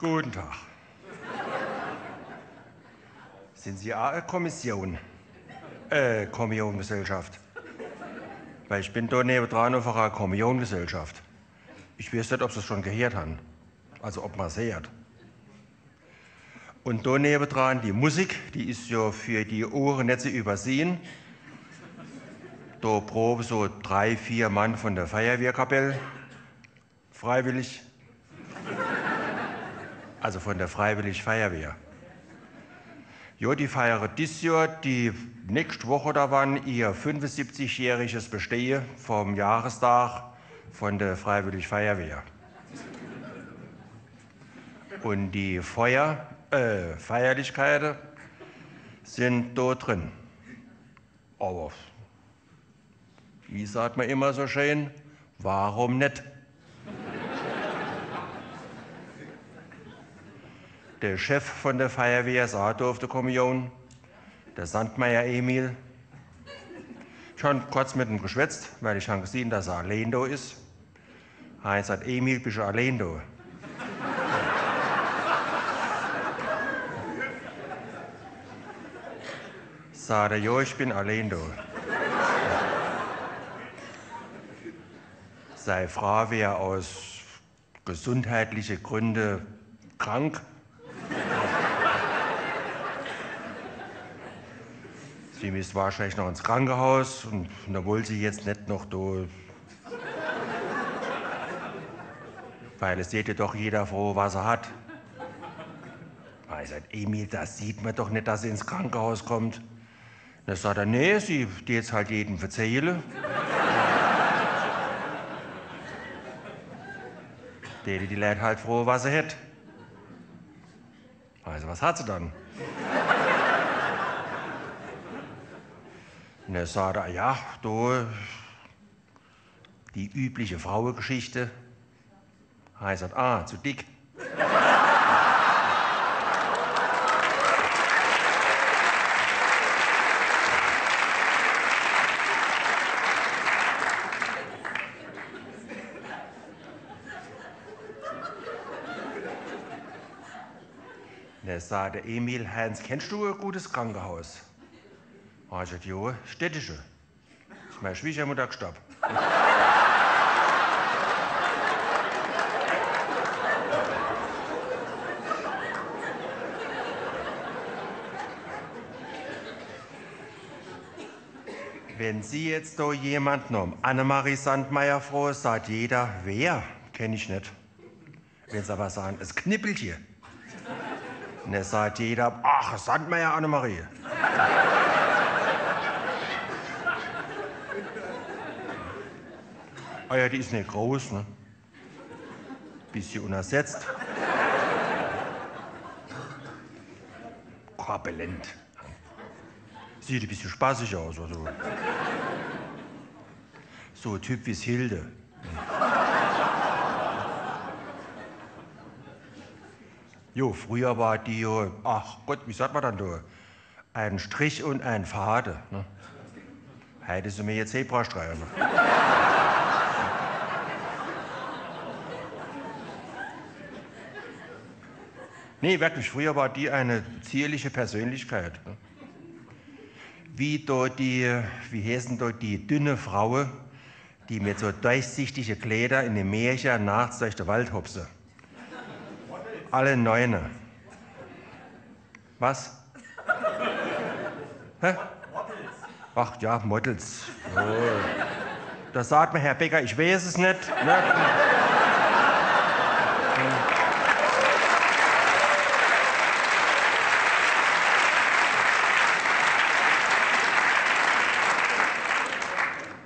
Guten Tag. Sind Sie auch eine Kommission? Kommuniongesellschaft. Weil ich bin da nebendran auf einer Kommuniongesellschaft. Ich weiß nicht, ob Sie es schon gehört haben. Also ob man es hört. Und da nebendran die Musik, die ist ja für die Ohren nicht zu übersehen. Da proben so 3, 4 Mann von der Feuerwehrkapelle. Freiwillig. Also von der Freiwillig Feuerwehr. Ja, die feiern dieses Jahr, die nächste Woche da waren, ihr 75-jähriges Bestehen vom Jahrestag von der Freiwillig Feuerwehr. Und die Feierlichkeiten sind da drin. Aber, wie sagt man immer so schön, warum nicht? Der Chef von der Feuerwehr sagt auf der Kommunion, der Sandmeier Emil, schon kurz mit ihm geschwätzt, weil ich habe gesehen, dass er allein da ist. Er sagt, Emil, bist du allein da? Sagt er, ja, ich bin allein da. Seine Frau wäre aus gesundheitlichen Gründen krank. Sie müsste wahrscheinlich noch ins Krankenhaus und da wollte sie jetzt nicht noch da. Weil es sieht ja doch jeder froh, was er hat. Ich sage, Emil, das sieht man doch nicht, dass sie ins Krankenhaus kommt. Dann sagt er, nee, sie die jetzt halt jedem erzählen. Die Leute halt froh, was sie hat. Also, was hat sie dann? Und er sagt, ja, du, die übliche Frauengeschichte. Er sagt, zu dick. Und er sagt, Emil, Hans, kennst du ein gutes Krankenhaus? Er sagt, ja, städtische. Das ist meine Schwiegermutter gestorben. Wenn Sie jetzt da jemanden um Annemarie Sandmeier fragen, sagt jeder, wer? Kenn ich nicht. Wenn Sie aber sagen, es knippelt hier. Und dann sagt jeder, ach, Sandmeier Annemarie. Ah ja, die ist nicht groß, ne? Bisschen unersetzt. Korpulent. Sieht ein bisschen spaßig aus, also. So ein Typ wie Hilde. Jo, früher war die, ach Gott, wie sagt man dann da? Ein Strich und ein Faden. Ne? Heute sind wir jetzt Zebrastreifen. Nee, wirklich, früher war die eine zierliche Persönlichkeit. Ne? Wie heißen da die dünne Frau, die mit so durchsichtigen Kleider in den Märchen nachts durch den Wald hopse. Alle Neune. Was? Hä? Ach ja, Models. Oh. Da sagt mir Herr Becker, ich weiß es nicht. Ne?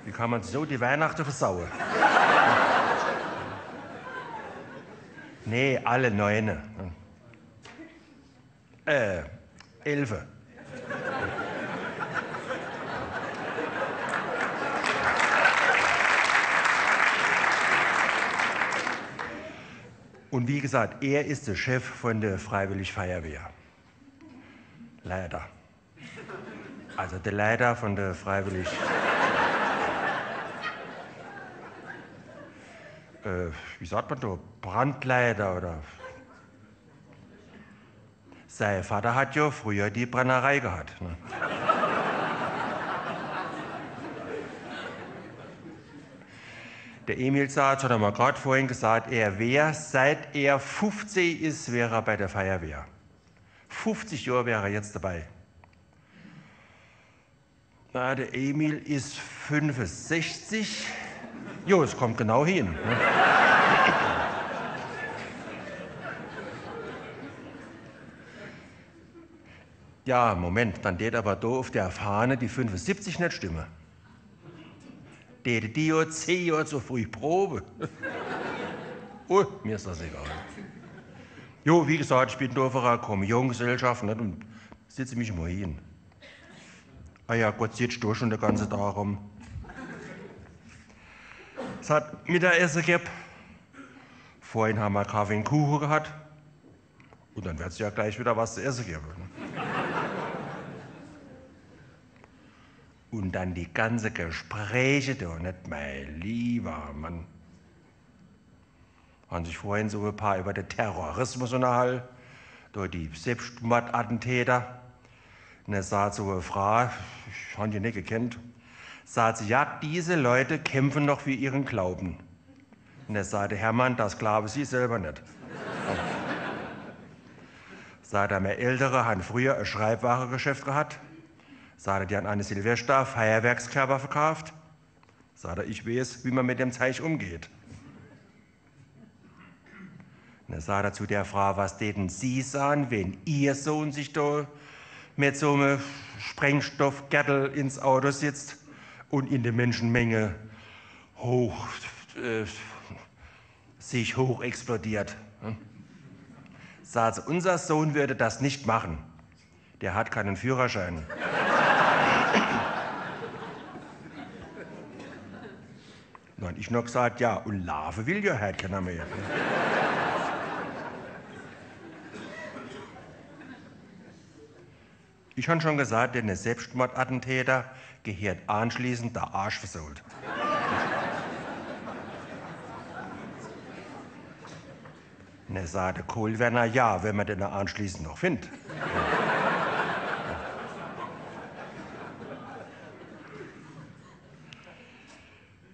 Wie kann man so die Weihnachten versauen? Nee, alle Neune. 11. Und wie gesagt, er ist der Chef von der Freiwillig Feuerwehr. Leider. Also der Leiter von der Freiwillig. Wie sagt man da? Brandleiter oder Sein Vater hat ja früher die Brennerei gehabt. Ne? Der Emil sagt, hat er mal gerade vorhin gesagt, er wäre, seit er 15 ist, wäre er bei der Feuerwehr. 50 Jahre wäre er jetzt dabei. Na, der Emil ist 65. Jo, es kommt genau hin. Ne? Ja, Moment, dann geht aber da auf der Fahne die 75 nicht stimmen. Die ja 10 Jahre zu früh Probe. Oh, mir ist das egal. Jo, wie gesagt, ich bin da für eine Kommuniongesellschaft nicht, und sitze mich mal hin. Ah ja, Gott sitzt da schon den ganzen Tag rum. Es hat Mittagessen gegeben. Vorhin haben wir Kaffee und Kuchen gehabt. Und dann wird es ja gleich wieder was zu essen geben. Und dann die ganzen Gespräche da, nicht mein lieber Mann. Haben sich vorhin so ein paar über den Terrorismus unterhalten, da die Selbstmordattentäter. Und dann sagt so eine Frau, ich habe die nicht gekannt, sagt sie, ja, diese Leute kämpfen noch für ihren Glauben. Und dann sagte Hermann, das glauben Sie selber nicht. Sagt er, meine Ältere haben früher ein Schreibwarengeschäft gehabt. Sagt er, die haben eine Silvester Feuerwerkskörper verkauft. Sagt er, ich weiß, wie man mit dem Zeug umgeht. Und dann sagt er zu der Frau, was täten Sie sagen, wenn Ihr Sohn sich da mit so einem Sprengstoffgürtel ins Auto sitzt und in der Menschenmenge sich hoch explodiert. Sagt sie, unser Sohn würde das nicht machen. Der hat keinen Führerschein. Dann habe ich noch gesagt, ja, und laufen will ja halt keiner mehr. Ich habe schon gesagt, der Selbstmordattentäter gehört anschließend der Arsch versohlt. Und er sagte Kohlwerner, ja, wenn man den anschließend noch findet.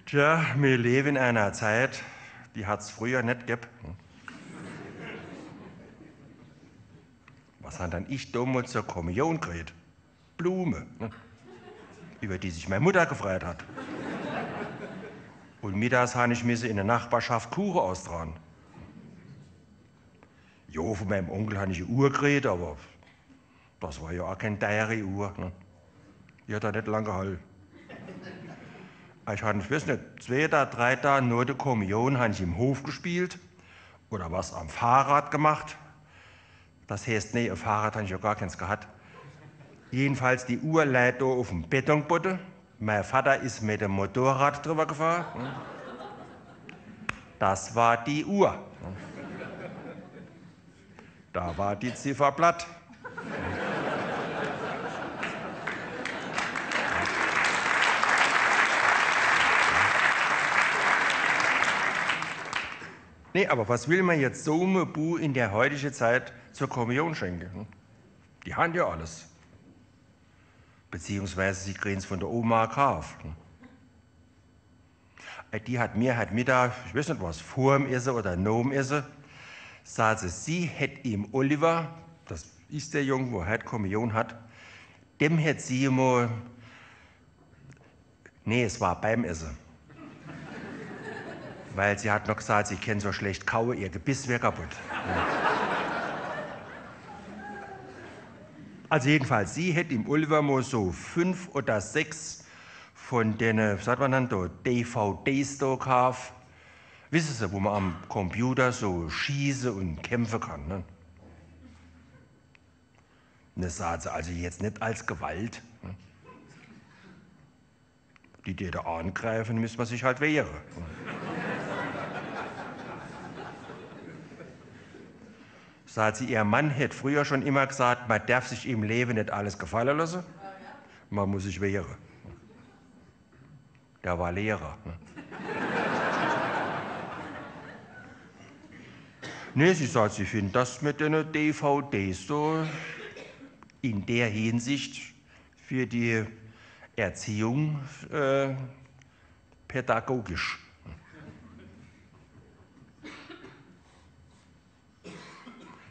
Tja, wir leben in einer Zeit, die hat es früher nicht gegeben. Was hat dann ich damals zur Kommunion gekriegt? Blume, über die sich meine Mutter gefreut hat. Und mittags habe ich mir in der Nachbarschaft Kuchen austragen. Jo, von meinem Onkel habe ich eine Uhr gekriegt, aber das war ja auch keine teure Uhr. Ne? Die hat da nicht lange gehalten. Ich hatte, ich weiß nicht, 2 oder 3 Tage nur die Kommunion, habe ich im Hof gespielt oder was am Fahrrad gemacht. Das heißt, nee, ein Fahrrad habe ich ja gar keins gehabt. Jedenfalls die Uhr lag da auf dem Betonboden. Mein Vater ist mit dem Motorrad drüber gefahren. Das war die Uhr. Da war die Ziffer platt. Nee, aber was will man jetzt so einem Bu in der heutigen Zeit zur Kommunion schenken? Die haben ja alles. Beziehungsweise sie kriegen es von der Oma gekauft. Die hat mir heute Mittag, ich weiß nicht was, vor dem Essen oder nach dem Essen, sagt sie hätte ihm Oliver, das ist der Junge, der heute Kommunion hat, dem hätte sie mal, nee, es war beim Essen. Weil sie hat noch gesagt, sie kann so schlecht kauen, ihr Gebiss wäre kaputt. Ja. Also jedenfalls, sie hätte im Oliver mal so 5 oder 6 von den, was sagt man dann da, DVDs da gekauft. Wissen Sie, wo man am Computer so schießen und kämpfen kann. Ne? Und das sagt sie also jetzt nicht als Gewalt. Ne? Die da angreifen, müsste man sich halt wehren. Ne? Sagt sie, ihr Mann hätte früher schon immer gesagt, man darf sich im Leben nicht alles gefallen lassen, man muss sich wehren. Der war Lehrer. Nee, sie sagt, sie findet das mit den DVDs so in der Hinsicht für die Erziehung pädagogisch.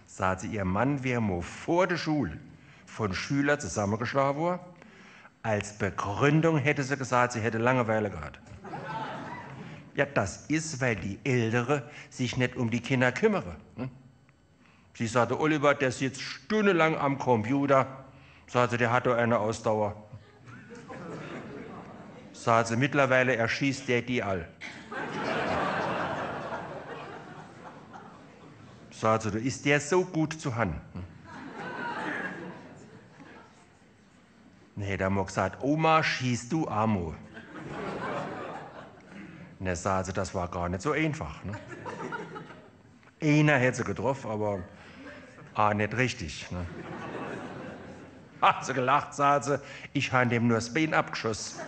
Sagt sie, ihr Mann wäre mal vor der Schule von Schülern zusammengeschlagen worden. Als Begründung hätte sie gesagt, sie hätte Langeweile gehabt. Ja, das ist, weil die Ältere sich nicht um die Kinder kümmern. Sie sagte, Oliver, der sitzt stundenlang am Computer. Sagte, der hat doch eine Ausdauer. Sagte, mittlerweile erschießt der die all. Sagte, du ist der so gut zu Hand. Nee, da hat gesagt, Oma, schießt du Amo. Ne, sagte, das war gar nicht so einfach. Ne? Einer hätte sie getroffen, aber nicht richtig. Ne? Hat sie gelacht, sagte sie, ich habe dem nur das Bein abgeschossen.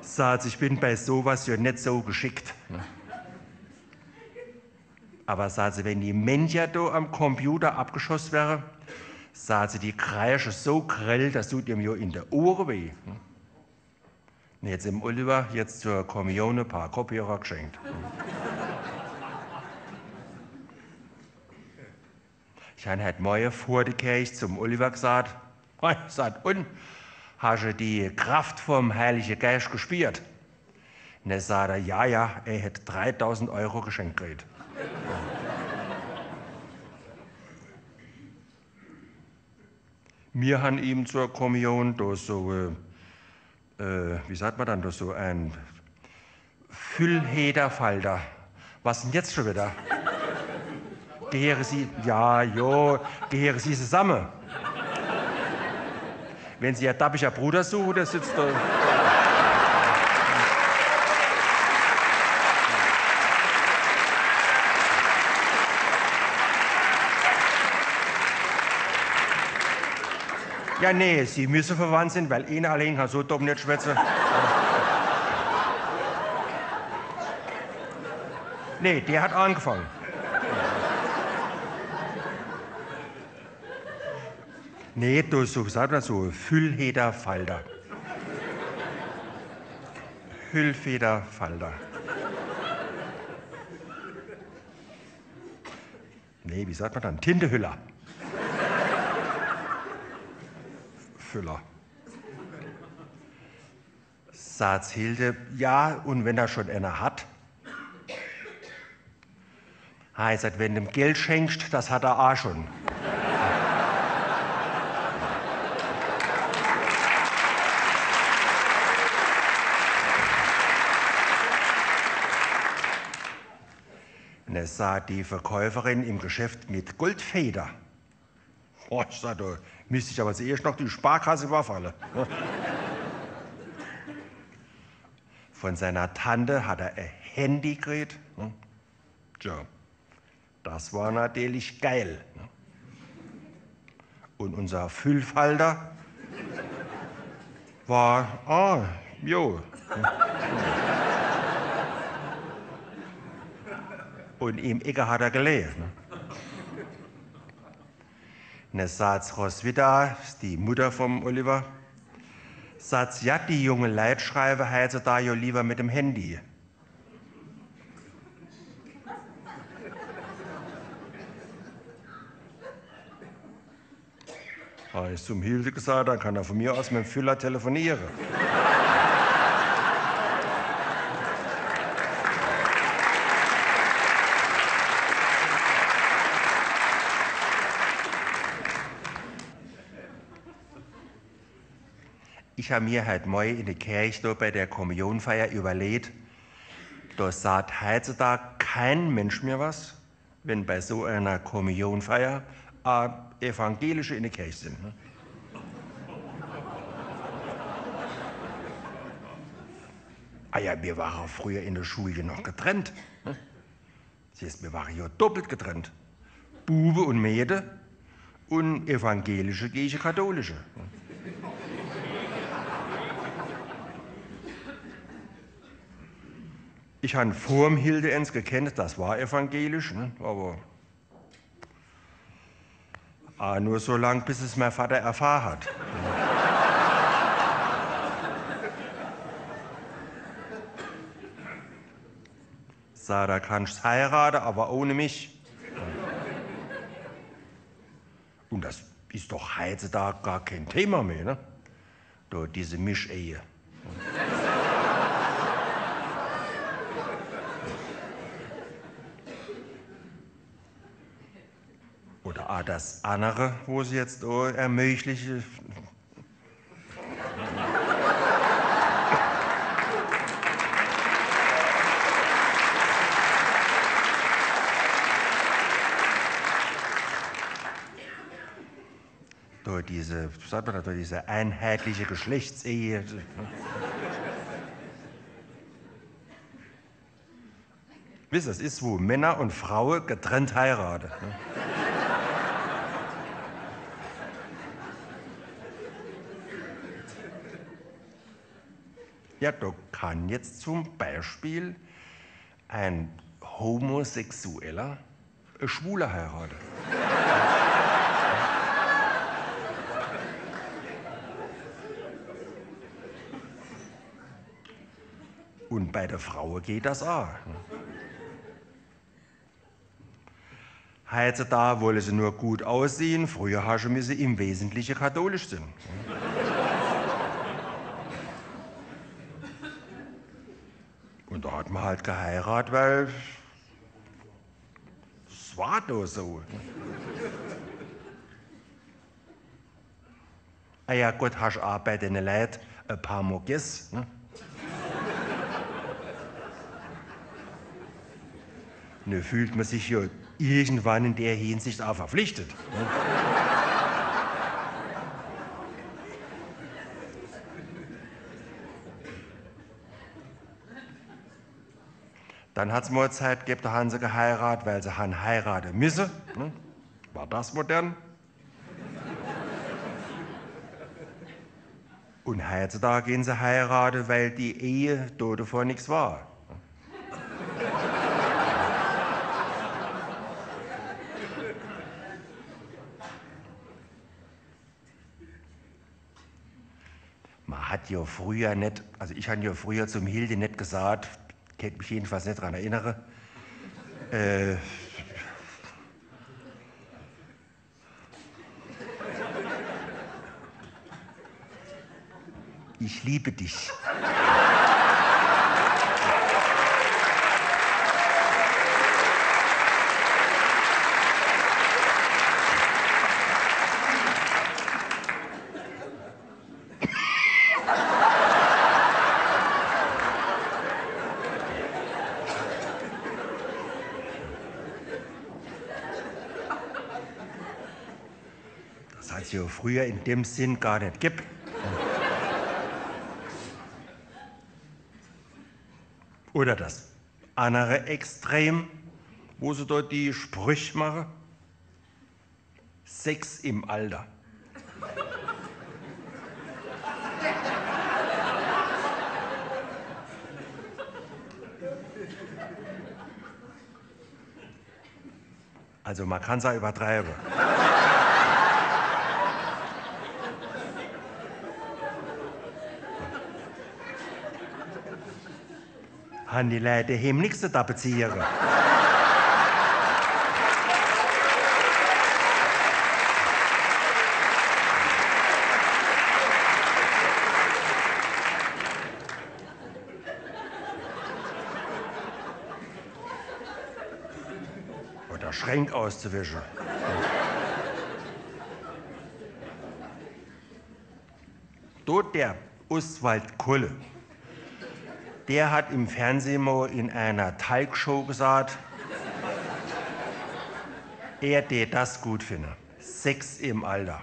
Sagte, ich bin bei sowas ja nicht so geschickt. Ne? Aber sagte sie, wenn die Männchen da am Computer abgeschossen wären, sagte sie, die kreischen so grell, das tut ihm ja in der Ohren weh. Ne? Und jetzt dem Oliver jetzt zur Kommunion ein paar Kopfhörer geschenkt. Ich habe heute Morgen vor der Kirche zum Oliver gesagt, und, hast du die Kraft vom Heiligen Geist gespürt? Und er sagte, ja, er hätte 3.000 € geschenkt gekriegt. Wir haben ihm zur Kommunion da so, wie sagt man dann, da so ein Füllhederfalter. Was denn jetzt schon wieder? Gehören Sie, gehören Sie zusammen. Wenn Sie ein dappischer Bruder suchen, der sitzt da. Ja, nee, Sie müssen verwandt sein, weil einer allein kann so dumm nicht schwätzen. Nee, der hat angefangen. Nee, du so sagt man so, Füllhederfalter. Hüllfederfalter. Nee, wie sagt man dann? Tintehüller. Füller. Sagt Hilde, ja, und wenn er schon einer hat? Heißt, wenn du ihm Geld schenkst, das hat er auch schon. Und es sah die Verkäuferin im Geschäft mit Goldfeder. Oh, ich sagte, müsste ich aber zuerst noch die Sparkasse überfallen. Von seiner Tante hat er ein Handy gekriegt. Tja, das war natürlich geil. Und unser Füllfalter war, Und im Ecke hat er gelegt. Und dann sagt Roswitha, die Mutter vom Oliver, sagt, ja, die junge Leute schreiben heutzutage ja lieber mit dem Handy. Habe ich zum Hilde gesagt, dann kann er von mir aus mit dem Füller telefonieren. Ich habe mir heute Morgen in der Kirche bei der Kommunionfeier überlegt, da sagt heutzutage kein Mensch mehr was, wenn bei so einer Kommunionfeier Evangelische in der Kirche sind. Ne? Wir waren früher in der Schule noch getrennt. Ne? Wir waren ja doppelt getrennt. Bube und Mädel und Evangelische gegen Katholische. Ne? Ich habe vor dem Hilde gekannt, das war evangelisch, ne? Aber nur so lange, bis es mein Vater erfahren hat. Sag, da kannst du heiraten, aber ohne mich. Und das ist doch heutzutage gar kein Thema mehr, ne? Da diese Mischehe. Oder auch das andere, wo sie jetzt ermöglichen. Durch diese, sagt man da, durch diese einheitliche Geschlechtsehe. Wisst ihr, das ist, wo Männer und Frauen getrennt heiraten. Ne? Ja, da kann jetzt zum Beispiel ein Homosexueller eine Schwule heiraten. Und bei der Frau geht das auch. Heutzutage wollen sie nur gut aussehen, früher haben sie im Wesentlichen katholisch sein. Und da hat man halt geheiratet, weil es war doch so. Ah ja, Gott, hast du auch bei den Leuten ein paar Mal gegessen. Ne? Ne, fühlt man sich ja irgendwann in der Hinsicht auch verpflichtet. Ne? Dann hat es mal eine Zeit gegeben, da haben sie geheiratet, weil sie haben heiraten müssen. Ne? War das modern? Und heutzutage gehen sie heiraten, weil die Ehe dort davor nichts war. Man hat ja früher nicht, also ich habe ja früher zum Hilde nicht gesagt, kann mich jedenfalls nicht daran erinnern, ich liebe dich. Das hat es ja früher in dem Sinn gar nicht gegeben. Oder das andere Extrem, wo sie dort die Sprüche machen. Sex im Alter. Also man kann es auch übertreiben. Haben die Leute daheim nichts zu tapezieren. Oder Schränk auszuwischen. Dort der Oswald Kolle. Der hat im Fernsehen mal in einer Talkshow gesagt, er, der das gut findet. Sex im Alter.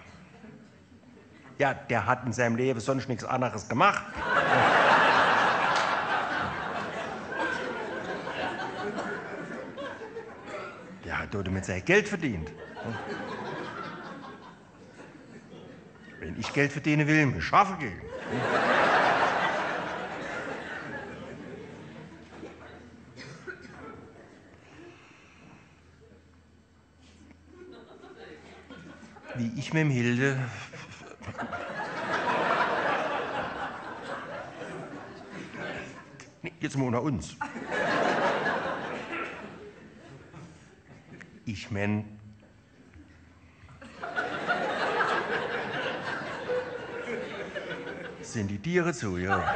Ja, der hat in seinem Leben sonst nichts anderes gemacht. Der hat dort mit seinem Geld verdient. Wenn ich Geld verdienen will, mir schaffen gehen. wie ich mit dem Hilde... Nee, jetzt mal unter uns. Ich mein... Sind die Tiere zu, ja.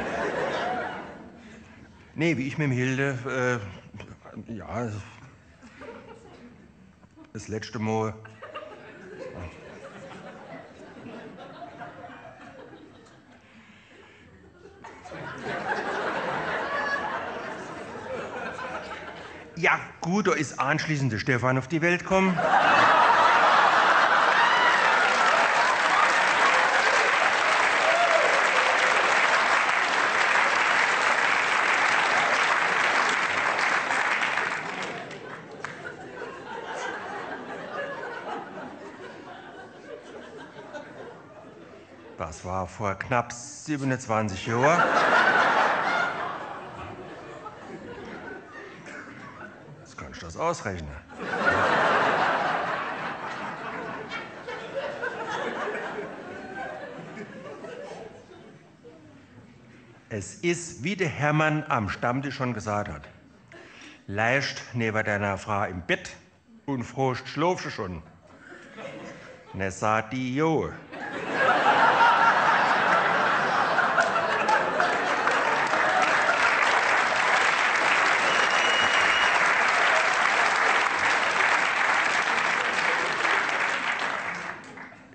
Nee, wie ich mit dem Hilde, ja, das letzte Mal. Ja, gut, da ist anschließend der Stefan auf die Welt gekommen. Das war vor knapp 27 Jahren. Jetzt kann ich das ausrechnen. Es ist, wie der Hermann am Stammtisch schon gesagt hat, leicht neben deiner Frau im Bett und frost schlafst du schon. Ne, sagt die Jo.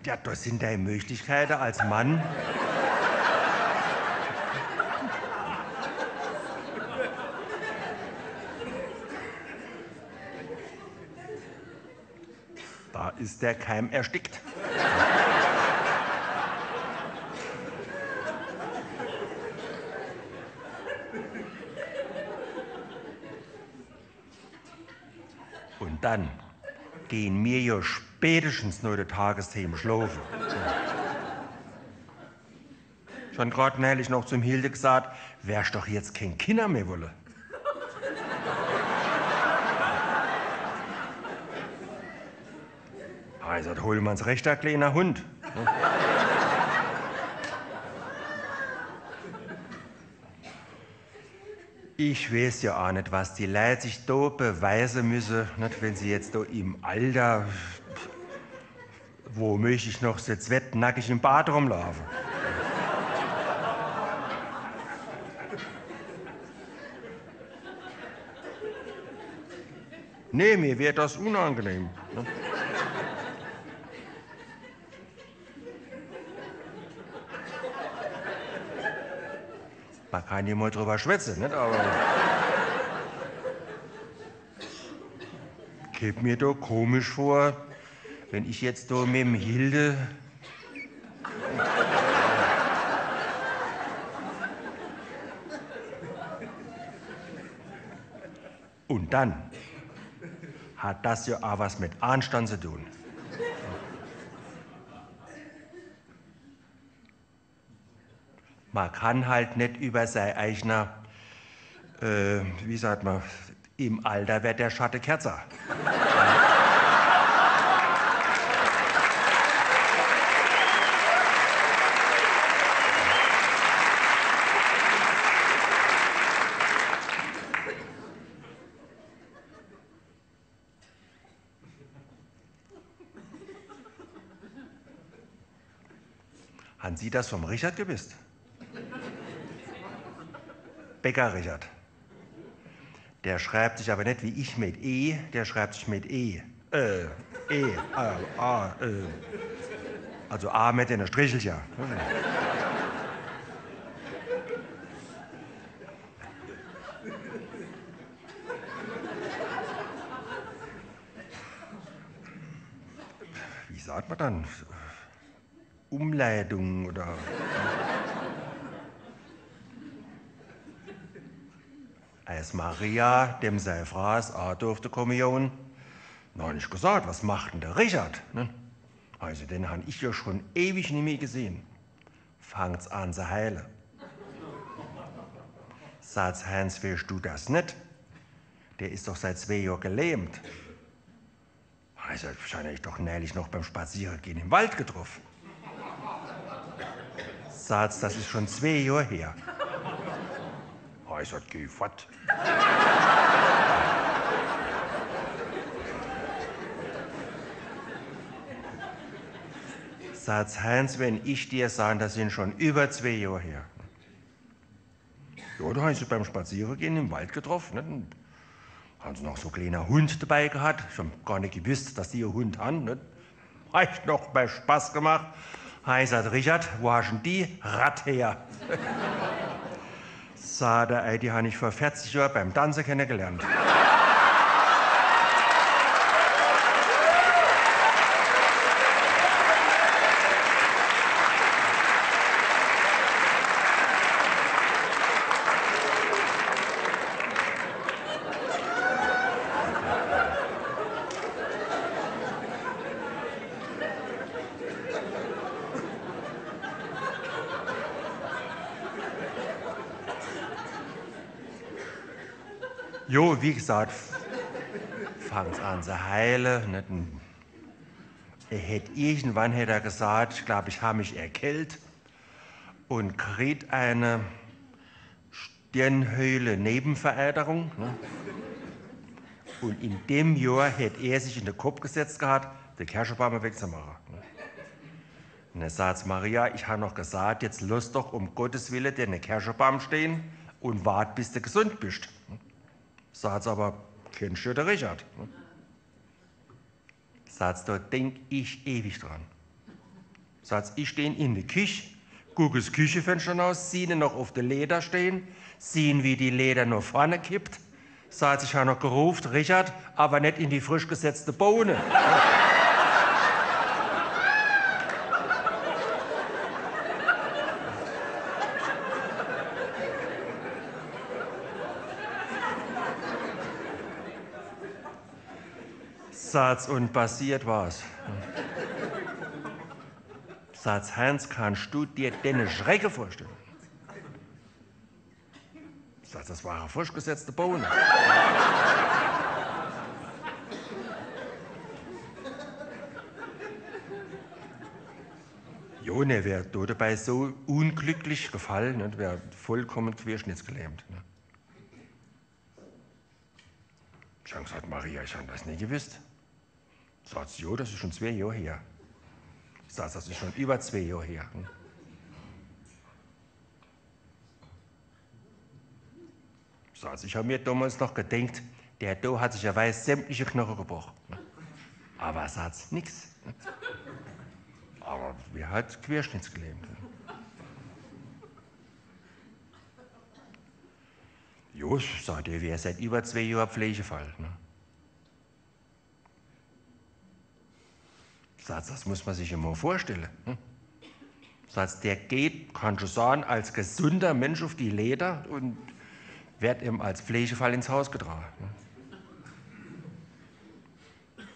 Ja, das sind deine Möglichkeiten als Mann. Da ist der Keim erstickt. Und dann gehen mir ja spätestens nur die Tagesthemen schlafen. Schon gerade neulich noch zum Hilde gesagt, wärst doch jetzt kein Kinder mehr wolle. Also, da holen wir uns rechter kleiner Hund. Ich weiß ja auch nicht, was die Leute sich da beweisen müssen, nicht, wenn sie jetzt da im Alter, wo möchte ich noch so nackig im Bad rumlaufen. Nee, mir wäre das unangenehm. Ne? Man kann ja mal drüber schwätzen, nicht? Aber kommt mir doch komisch vor, wenn ich jetzt da mit dem Hilde... Und dann hat das ja auch was mit Anstand zu tun. Man kann halt nicht über sein eigener, wie sagt man, im Alter wird der Schatten kürzer. Haben Sie das vom Richard gewusst? Bäcker Richard. Der schreibt sich aber nicht wie ich mit E, der schreibt sich mit E. Also A mit einer Strichelchen. Wie sagt man dann? Umleitung oder... Als Maria, dem sei Fraß, auch durfte Kommunion. Noch nicht gesagt, was macht denn der Richard? Ne? Also den han ich ja schon ewig nicht mehr gesehen. Fangt's an zu heilen. Sagt's Heinz, weißt du das nicht? Der ist doch seit 2 Jahren gelähmt. Also, wahrscheinlich doch neulich noch beim Spazierengehen im Wald getroffen. Sagt, das ist schon 2 Jahre her. Ich sag, geh fort. Sagt Heinz, wenn ich dir sage, das sind schon über 2 Jahre her. Ja, da habe ich sie beim Spazierengehen im Wald getroffen. Nicht? Und haben sie noch so ein kleiner Hund dabei gehabt. Ich habe gar nicht gewusst, dass die einen Hund haben. Nicht? Hat noch bei Spaß gemacht. Heinz sagt, Richard, wo hast denn die Rad her? Sagt er, die habe ich vor 40 Jahren beim Tanzen kennengelernt. Jo, wie gesagt, fangen's an zu heilen. Nicht? Irgendwann hätte er gesagt, ich glaube, ich habe mich erkältet und kriegt eine Stirnhöhle-Nebenveräderung. Ne? Und in dem Jahr hätte er sich in den Kopf gesetzt gehabt, den Kirschenbaum wegzumachen. Ne? Und er sagt, Maria, ich habe noch gesagt, jetzt lass doch um Gottes Willen den Kirschenbaum stehen und wart, bis du gesund bist. Sagt aber, kennst du den Richard? Sagt, da denk ich ewig dran. Sagt, ich stehe in der Küche, gucke das Küchenfenster raus, sehe ihn noch auf der Leder stehen, sehen, wie die Leder nach vorne kippt. Sagt, ich habe noch gerufen, Richard, aber nicht in die frisch gesetzte Bohne. Satz und passiert was. Satz, Heinz, kannst du dir den Schrecken vorstellen? Satz, das war eine frisch gesetzte Bohne. Jo, ne, wäre dabei so unglücklich gefallen, ne, wäre vollkommen querschnittsgelähmt. Ne. Ich habe gesagt, Maria, ich habe das nie gewusst. Sagt sie, jo, das ist schon 2 Jahre her. Sagt, das ist schon über 2 Jahre her. Sagt, ich habe mir damals noch gedacht, der da hat sich ja weiß sämtliche Knochen gebrochen. Aber sagt nichts. Aber wir hat querschnittsgelähmt. Jo, sagt er, wir seit über 2 Jahren Pflegefall. Ne? Sagt, das muss man sich immer vorstellen. Ne? Sagt, der geht, kann schon sagen, als gesunder Mensch auf die Leder und wird ihm als Pflegefall ins Haus getragen. Ne?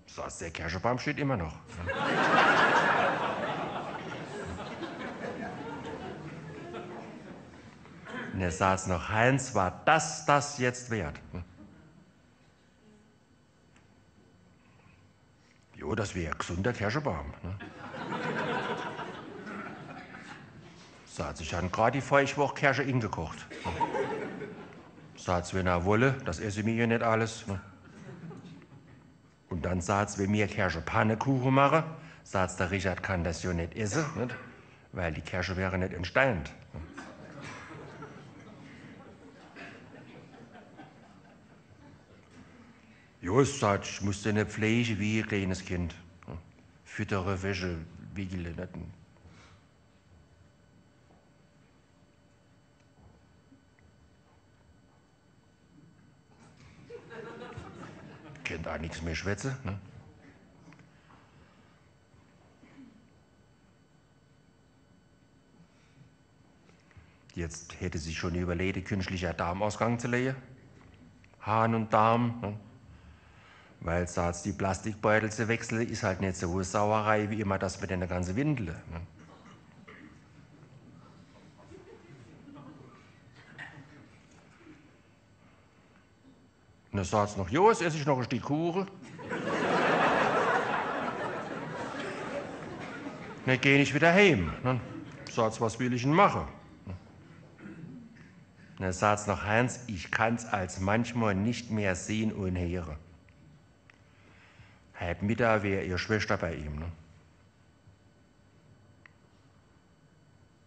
Sagt, der Kirschenbaum steht immer noch. Ne? Und er saß noch, Heinz, war das jetzt wert? Jo, das wäre ein gesunder Kirschenbaum. Ne? Sagt, ich habe gerade die Feuchtwoche Kirsche ingekocht. Ne? Sagt, wenn er wolle, das esse ich mir ja nicht alles. Ne? Und dann sagt, wenn mir Kirsche Pannekuchen mache, sagt der Richard kann das ja nicht essen, nicht? Weil die Kirsche wäre nicht entsteint. Ne? Jo, sagt, ich muss den pflegen wie ein kleines Kind. Füttere, Wäsche, Wiegele. Nicht? Kennt auch nichts mehr schwätze. Ne? Jetzt hätte sie schon überlegt, künstlicher Darmausgang zu legen. Hahn und Darm. Ne? Weil sagt, die Plastikbeutel zu wechseln, ist halt nicht so eine Sauerei wie immer das mit den ganzen Windeln. Ne? dann sagt's noch, jo, jetzt esse ich noch ein Stück Kuchen. Dann gehe ich wieder heim. Dann sagt's, was will ich denn machen? Dann sagt's noch, Hans, ich kann's als manchmal nicht mehr sehen und hören. Heute Mittag wäre ihre Schwester bei ihm. Ne?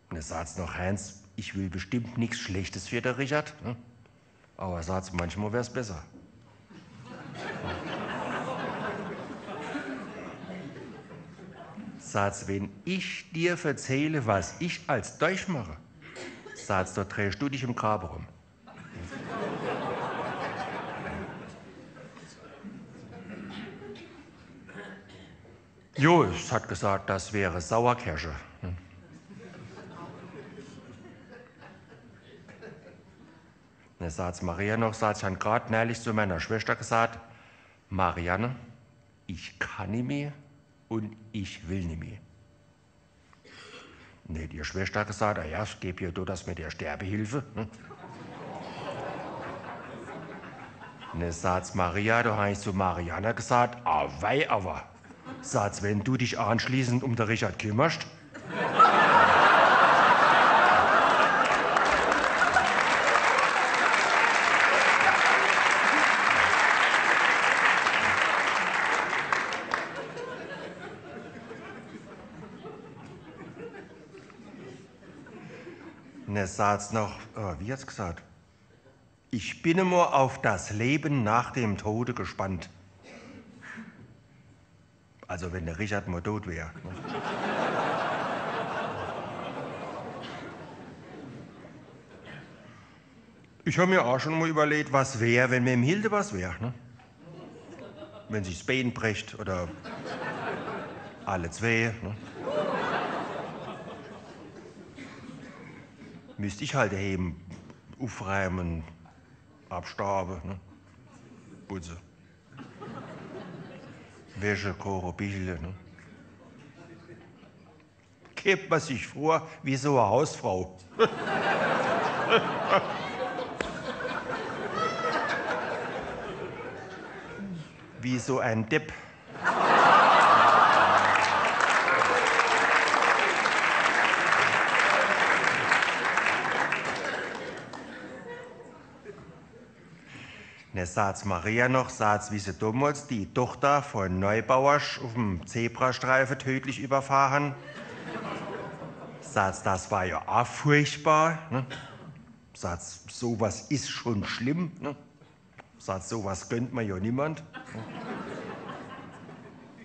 Und dann sagt's noch, Hans, ich will bestimmt nichts Schlechtes für den Richard. Ne? Aber sagt's, manchmal wär's besser. Sagt's, wenn ich dir erzähle, was ich als Deutsch mache, sagt's, da drehst du dich im Graben rum. Jo, es hat gesagt, das wäre Sauerkirsche. Dann sagt Maria noch, ich habe gerade neulich zu meiner Schwester gesagt, Marianne, ich kann nicht mehr und ich will nicht mehr. Und hat ihre Schwester gesagt, ja, ich gebe ihr das mit der Sterbehilfe. Und dann sagt Maria, da habe ich zu Marianne gesagt, wei, aber. Sagt, wenn du dich anschließend um den Richard kümmerst. Und er sagt noch, wie hat's gesagt? Ich bin immer auf das Leben nach dem Tode gespannt. Also wenn der Richard mal tot wäre. Ich habe mir auch schon mal überlegt, was wäre, wenn mir im Hilde was wäre. Ne? Wenn sich das Bein bricht oder alle zwei. Ne? Müsste ich halt eben aufräumen, abstauben, ne? Putzen. Wäsche, kochen, Büchle. Ne? Gibt man sich vor wie so eine Hausfrau. Wie so ein Depp. Ne, sagt's Maria noch, sagt's, wie sie damals die Tochter von Neubauersch auf dem Zebrastreifen tödlich überfahren. Sagt's, das war ja auch furchtbar. Ne? Sagt's, sowas ist schon schlimm. Ne? Sagt's, sowas gönnt man ja niemand. Ne?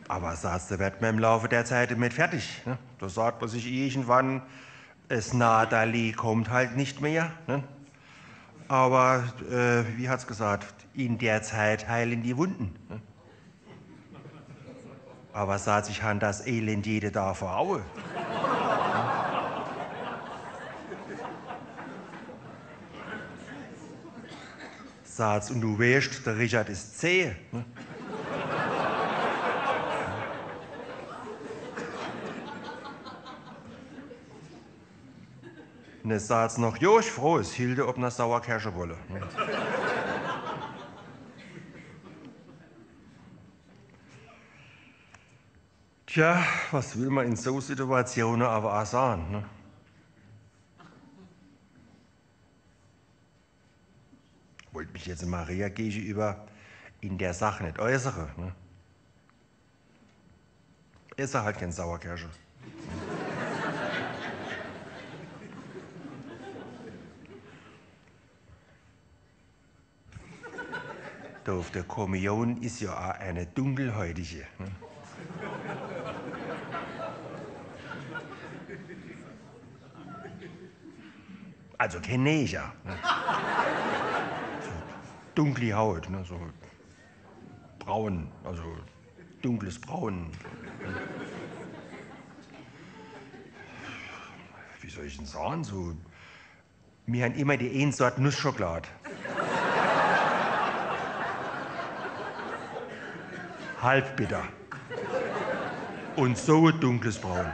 Aber sagt's, da wird man im Laufe der Zeit damit fertig. Ne? Da sagt man sich irgendwann, es Nadali kommt halt nicht mehr. Ne? Aber, wie hat's gesagt, in der Zeit heilen die Wunden. Ne? Aber sagt sich, han das Elend jede da vor Augen. Sagt's, und du weißt, der Richard ist zäh. Ne? Und dann sagt's noch, jo, ich froh, es Hilde ob ne Sauerkirsche wolle. Ne? Tja, was will man in so Situationen aber auch sagen? Ne? Wollte mich jetzt Maria gegenüber in der Sache nicht äußere. Ne? Esse halt kein Sauerkirsche. Da auf der Kommunion ist ja auch eine dunkelhäutige. Ne? Also kenne ich ja. Ne? So dunkle Haut, ne? So braun, also dunkles Braun. Wie soll ich denn sagen? So, wir haben immer die eine Sorte Nussschokolade. Halbbitter. Und so ein dunkles Braun.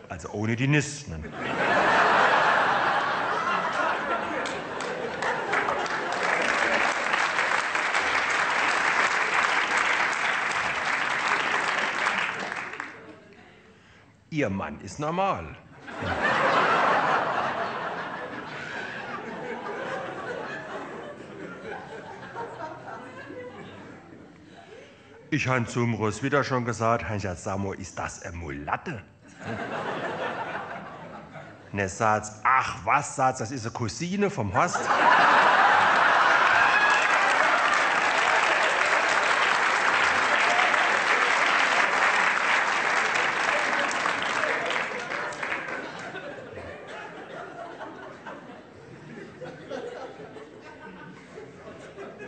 Also ohne die Nüsse. Ne? Ihr Mann ist normal. Ich habe zum Roswitha schon gesagt, ich gesagt, Samo, ist das eine Mulatte? Und er sagt, ach was, sagt, das ist eine Cousine vom Horst.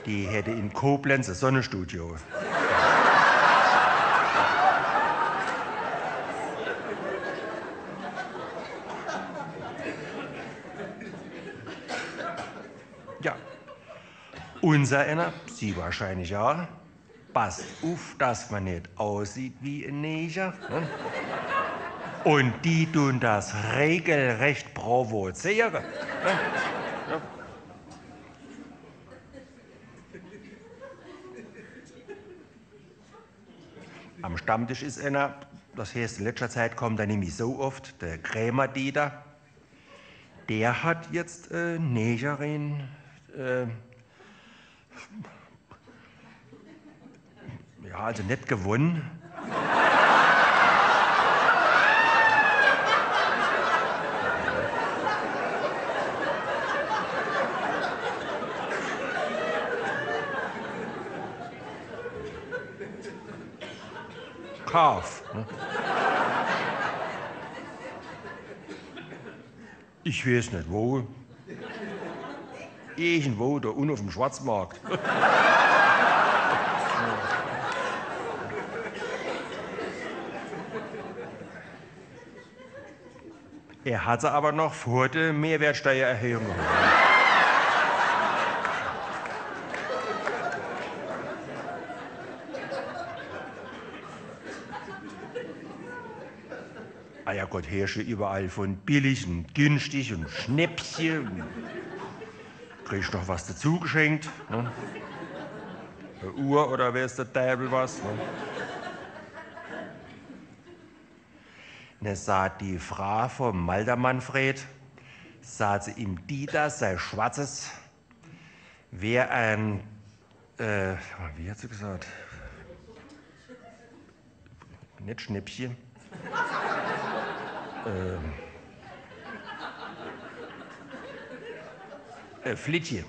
Die hätte in Koblenz ein Sonnenstudio. Ja, unser einer, Sie wahrscheinlich auch, passt auf, dass man nicht aussieht wie ein Neger. Ne? Und die tun das regelrecht provozieren. Ne? Ja. Am Stammtisch ist einer, das heißt, in letzter Zeit kommt er nämlich so oft, der Krämer-Dieter. Der hat jetzt Negerin, ja, also nicht gewonnen. Kauf. Ne? Ich weiß nicht wo. Irgendwo da unten auf dem Schwarzmarkt. Er hat sie aber noch vor der Mehrwertsteuererhöhung geholt. Ah ja Gott, herrsche überall von billig und günstig und Schnäppchen. Krieg ich noch was dazu geschenkt? Ne? Eine Uhr oder wer ist der Teufel was? Ne? Ne, sagt die Frau vom Malter Manfred, sagt sie ihm Dieter, sei Schwarzes, wär ein, wie hat sie gesagt? Nicht Schnäppchen. Flittchen.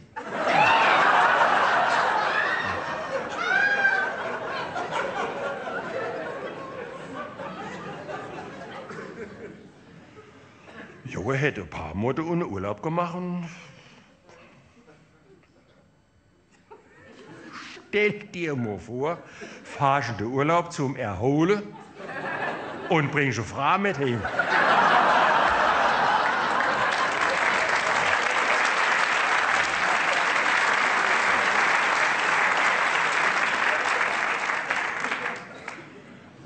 Jo, er hätte ein paar Monate ohne Urlaub gemacht. Stell dir mal vor, fahrst in den Urlaub zum Erholen und bringst eine Frau mit heim.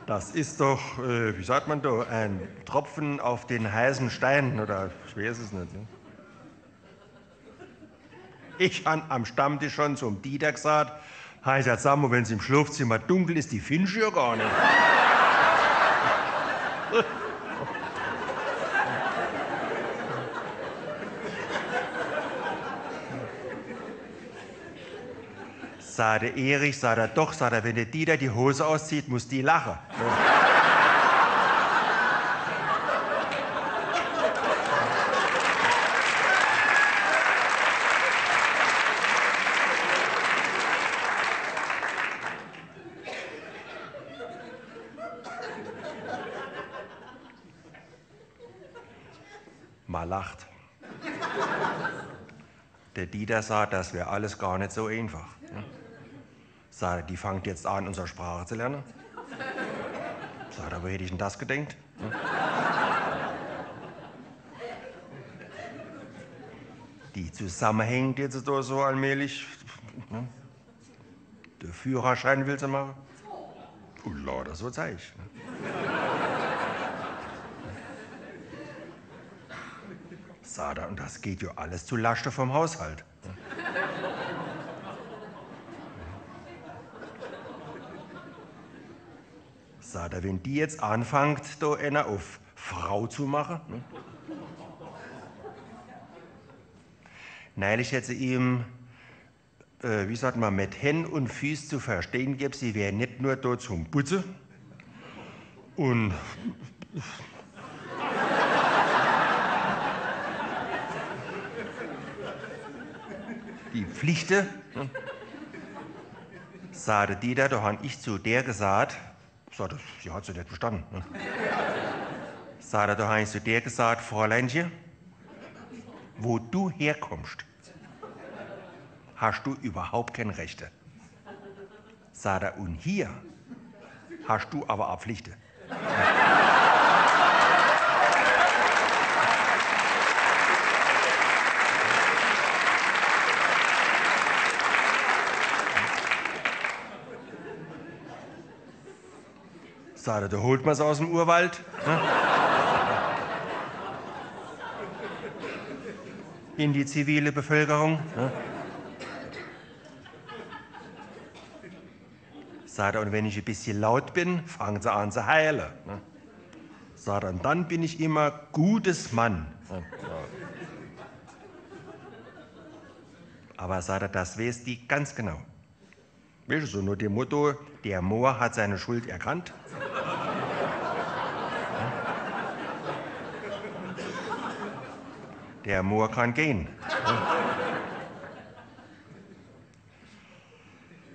Das ist doch, wie sagt man da, ein Tropfen auf den heißen Stein, oder ich weiß es nicht. Ne? Ich habe am Stammtisch schon zum Dieter gesagt, ich gesagt, sag mal, wenn es im Schlafzimmer dunkel ist, die findest du ja gar nicht. Sagt der Erich, sagt er doch, sagt er, wenn der Dieter die Hose auszieht, muss die lachen. Mal lacht. Der Dieter sagt, das wäre alles gar nicht so einfach. Sagt, die fängt jetzt an, unsere Sprache zu lernen. Sagt, aber hätte ich denn das gedenkt? Die zusammenhängt jetzt so allmählich. Der Führerschein will sie machen. Und lauter so Zeug. Sagt er, und das geht ja alles zu Lasten vom Haushalt. Sagt er, wenn die jetzt anfängt, da einer auf Frau zu machen. Ne? Neulich hätte sie ihm, wie sagt man, mit Händen und Füßen zu verstehen gegeben, sie wäre nicht nur dort zum Putzen und die Pflichten. Ne? Sagte die da habe ich zu der gesagt, sagte, sie hat sie nicht verstanden. Ne? Sagte, da habe ich zu der gesagt, Fräuleinchen, wo du herkommst, hast du überhaupt keine Rechte. Sagt er, und hier hast du aber auch Pflichten. Sagt er, da holt man es aus dem Urwald. Ne? In die zivile Bevölkerung. Ne? Sagt er, und wenn ich ein bisschen laut bin, fangen sie an zu heulen. Ne? Sagt er, und dann bin ich immer gutes Mann. Ne? Ja. Aber sagt er, das weiß die ganz genau. Weißt du, so nur dem Motto, der Mohr hat seine Schuld erkannt. Der Mohr kann gehen.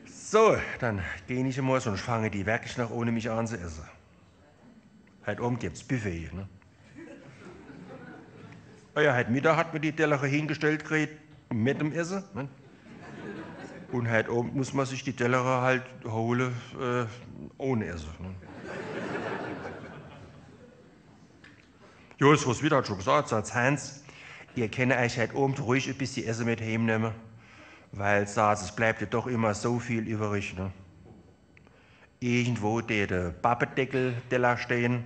So, dann gehe ich mal, sonst fange die wirklich noch ohne mich an zu essen. Heute Abend gibt's Buffet. Ne? Ja, heute Mittag hat mir die Teller hingestellt gekriegt mit dem Essen. Ne? Und heute Abend muss man sich die Teller halt holen ohne Essen. Ne? Jos, was wieder hat schon gesagt, sagt Hans, ihr könnt euch heute Abend ruhig ein bisschen Essen mit heimnehmen, weil es bleibt ja doch immer so viel übrig. Ne? Irgendwo der Pappendeckel Teller stehen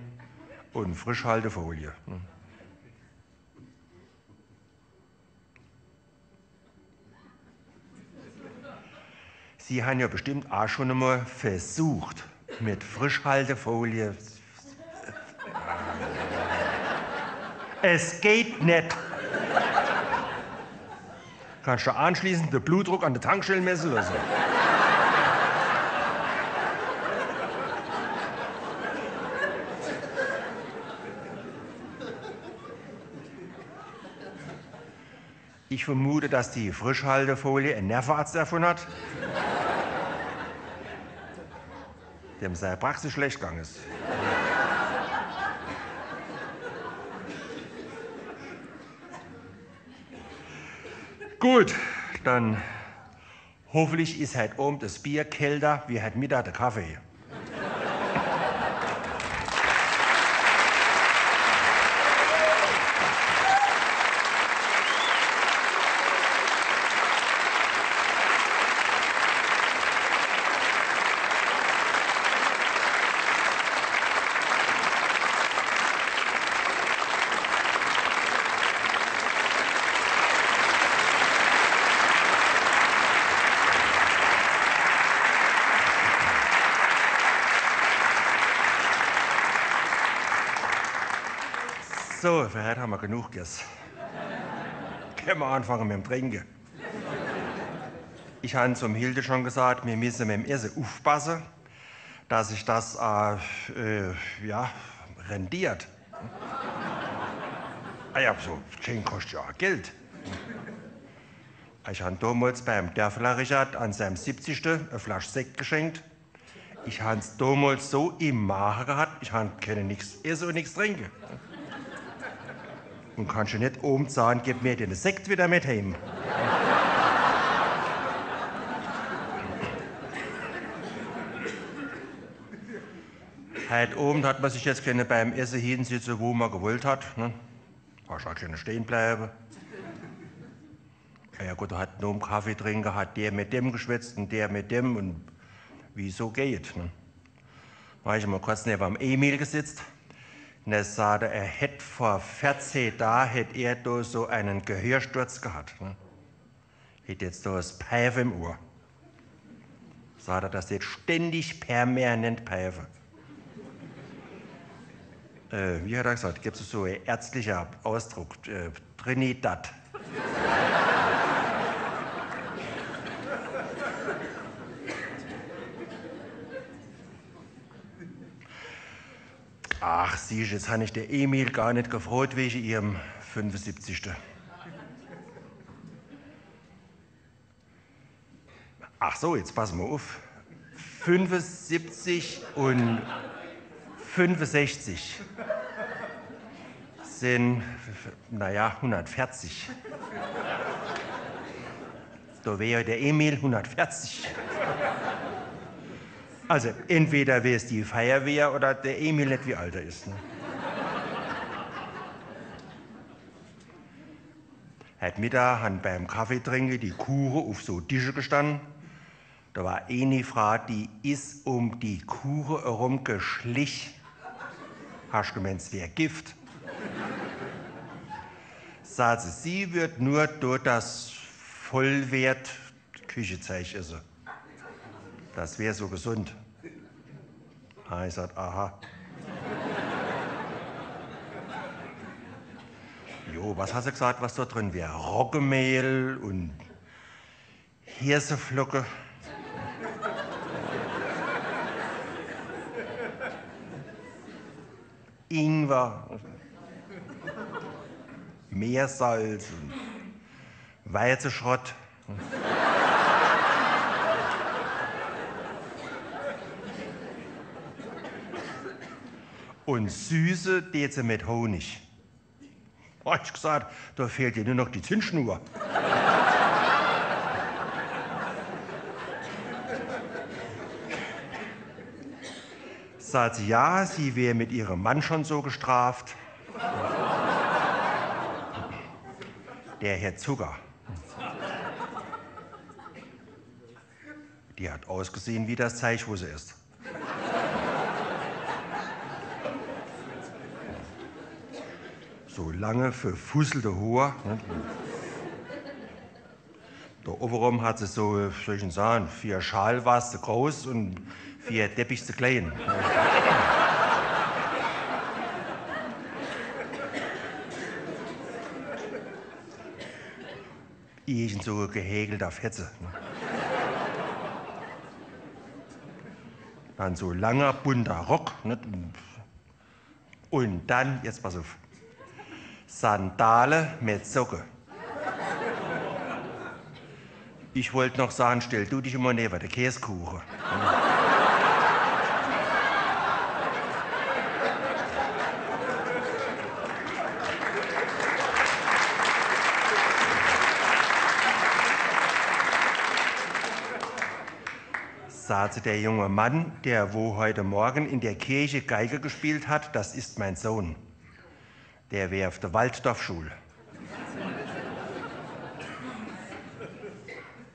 und Frischhaltefolie. Ne? Sie haben ja bestimmt auch schon einmal versucht, mit Frischhaltefolie. Es geht nicht. Kannst du anschließend den Blutdruck an der Tankstelle messen oder so? Ich vermute, dass die Frischhaltefolie einen Nervenarzt davon hat. Dem sei Praxis schlecht gegangen ist. Gut, dann hoffentlich ist heute Abend das Bier kälter wie heute Mittag der Kaffee. So, für heute haben wir genug gegessen. Können wir anfangen mit dem Trinken. Ich habe zum Hilde schon gesagt, wir müssen mit dem Essen aufpassen, dass sich das ja, rendiert. Ja, so Chain kostet ja auch Geld. Ich habe damals beim Dörfler Richard an seinem 70. eine Flasche Sekt geschenkt. Ich habe es damals so im Magen gehabt, ich konnte nichts essen und nichts trinken. Und kannst du nicht oben sagen, gib mir den Sekt wieder mit heim. Heute Abend hat man sich jetzt keine beim Essen hinsitzen, wo man gewollt hat. Ne? Hast auch keine stehen bleiben. Ja gut, da hat nur einen Kaffee trinken, hat der mit dem geschwätzt und der mit dem und wie so geht. Ne? Da habe ich mal kurz neben am Emil gesitzt. Und er sagte, er hätte vor 14 Tagen hätte er da so einen Gehörsturz gehabt. Ne? Hätte jetzt da das Pfeife im Ohr. Sagt er, das wird ständig permanent Pfeife. Wie hat er gesagt? Gibt es so ein ärztlicher Ausdruck? Trinidad. Ach, siehst du, jetzt habe ich der Emil gar nicht gefreut wegen ihrem 75. Ach so, jetzt passen wir auf. 75 und 65 sind, naja, 140. Da wäre der Emil 140. Also entweder wäre es die Feuerwehr oder der Emil nicht wie alt er ist. Ne? Heute Mittag haben beim Kaffeetrinken die Kuchen auf so Tische gestanden. Da war eine Frau, die ist um die Kuchen herum geschlichen. Hast du gemeint, es wäre Gift? Sagt sie wird nur durch das Vollwert Küchezeug essen. Das wäre so gesund. Ich sag, aha. Jo, was hast du gesagt, was da drin wäre? Roggenmehl und Hirseflocke. Ingwer, Meersalz und Weizenschrott. Und Süße, die sie mit Honig. Hab ich gesagt, da fehlt dir nur noch die Zündschnur. Sagt sie, ja, sie wäre mit ihrem Mann schon so gestraft. Der Herr Zucker. Die hat ausgesehen wie das Zeug, wo sie ist. So lange verfusselte Haar. Ne? Da obenrum hat sie so, soll ich denn sagen, 4 Schal war sie groß und 4 Teppich zu klein. Irgend so gehäkelter Fetze. Ne? Dann so langer, bunter Rock. Ne? Und dann, jetzt pass auf, Sandale mit Socke. Ich wollte noch sagen, stell du dich immer neben der Käsekuchen. Sagte der junge Mann, der wo heute Morgen in der Kirche Geige gespielt hat, das ist mein Sohn. Der wäre auf der Walddorfschule.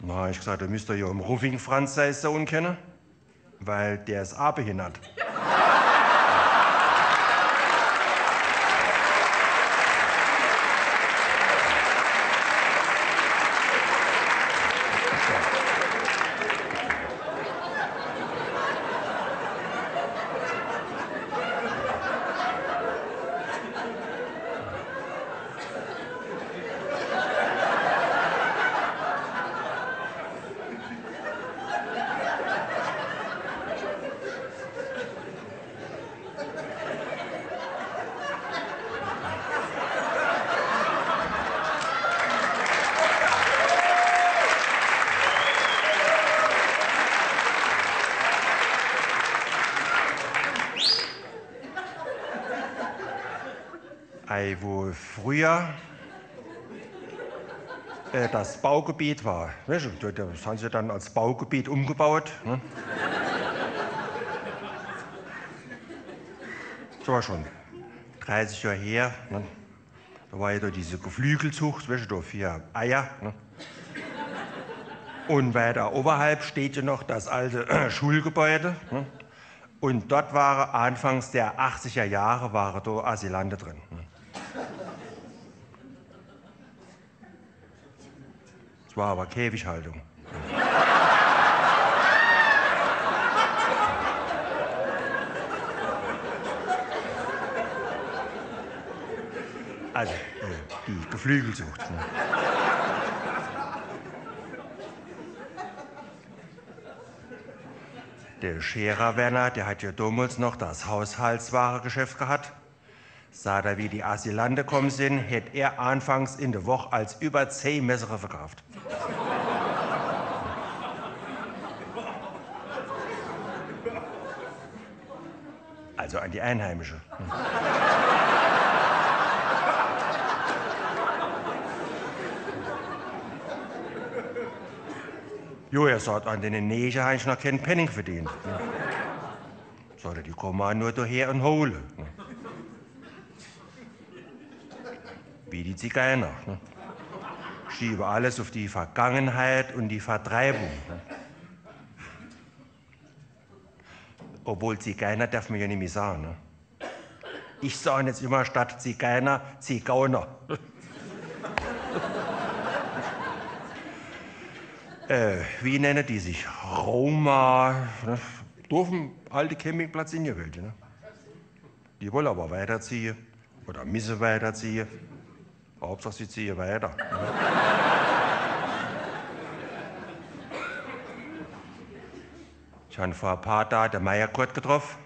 Na, ich gesagt, da müsst ihr ja im Ruffing Franz seinen Sohn kennen, weil der ist auch behindert. Wo früher das Baugebiet war. Das haben sie dann als Baugebiet umgebaut. Ne? Das war schon 30 Jahre her. Ne? Da war ja da diese Geflügelzucht, weißt du, da 4 Eier. Ne? Und weiter oberhalb steht ja noch das alte Schulgebäude. Ne? Und dort waren anfangs der 80er Jahre waren da Asylante drin. Ne? Das war aber Käfighaltung. Also, die Geflügelzucht. Ne? Der Scherer Werner, der hat ja damals noch das Haushaltswarengeschäft gehabt. Sah da, wie die Asylante kommen sind, hätte er anfangs in der Woche als über 10 Messer verkauft. Also an die Einheimische. Jo, er sagt, an den Nähen habe ich noch keinen Penning verdient. Sagt er, die kommen nur daher und holen. Wie die Zigeuner. Schieben alles auf die Vergangenheit und die Vertreibung. Obwohl Zigeuner darf man ja nicht mehr sagen. Ne? Ich sage jetzt immer statt Zigeuner, Zigeuner. Wie nennen die sich? Roma. Ne? Doofen alte Campingplatz in der Welt. Ne? Die wollen aber weiterziehen oder müssen weiterziehen. Hauptsache sie ziehen weiter. Ne? Ich habe vor ein paar Tagen den Meierkurt getroffen.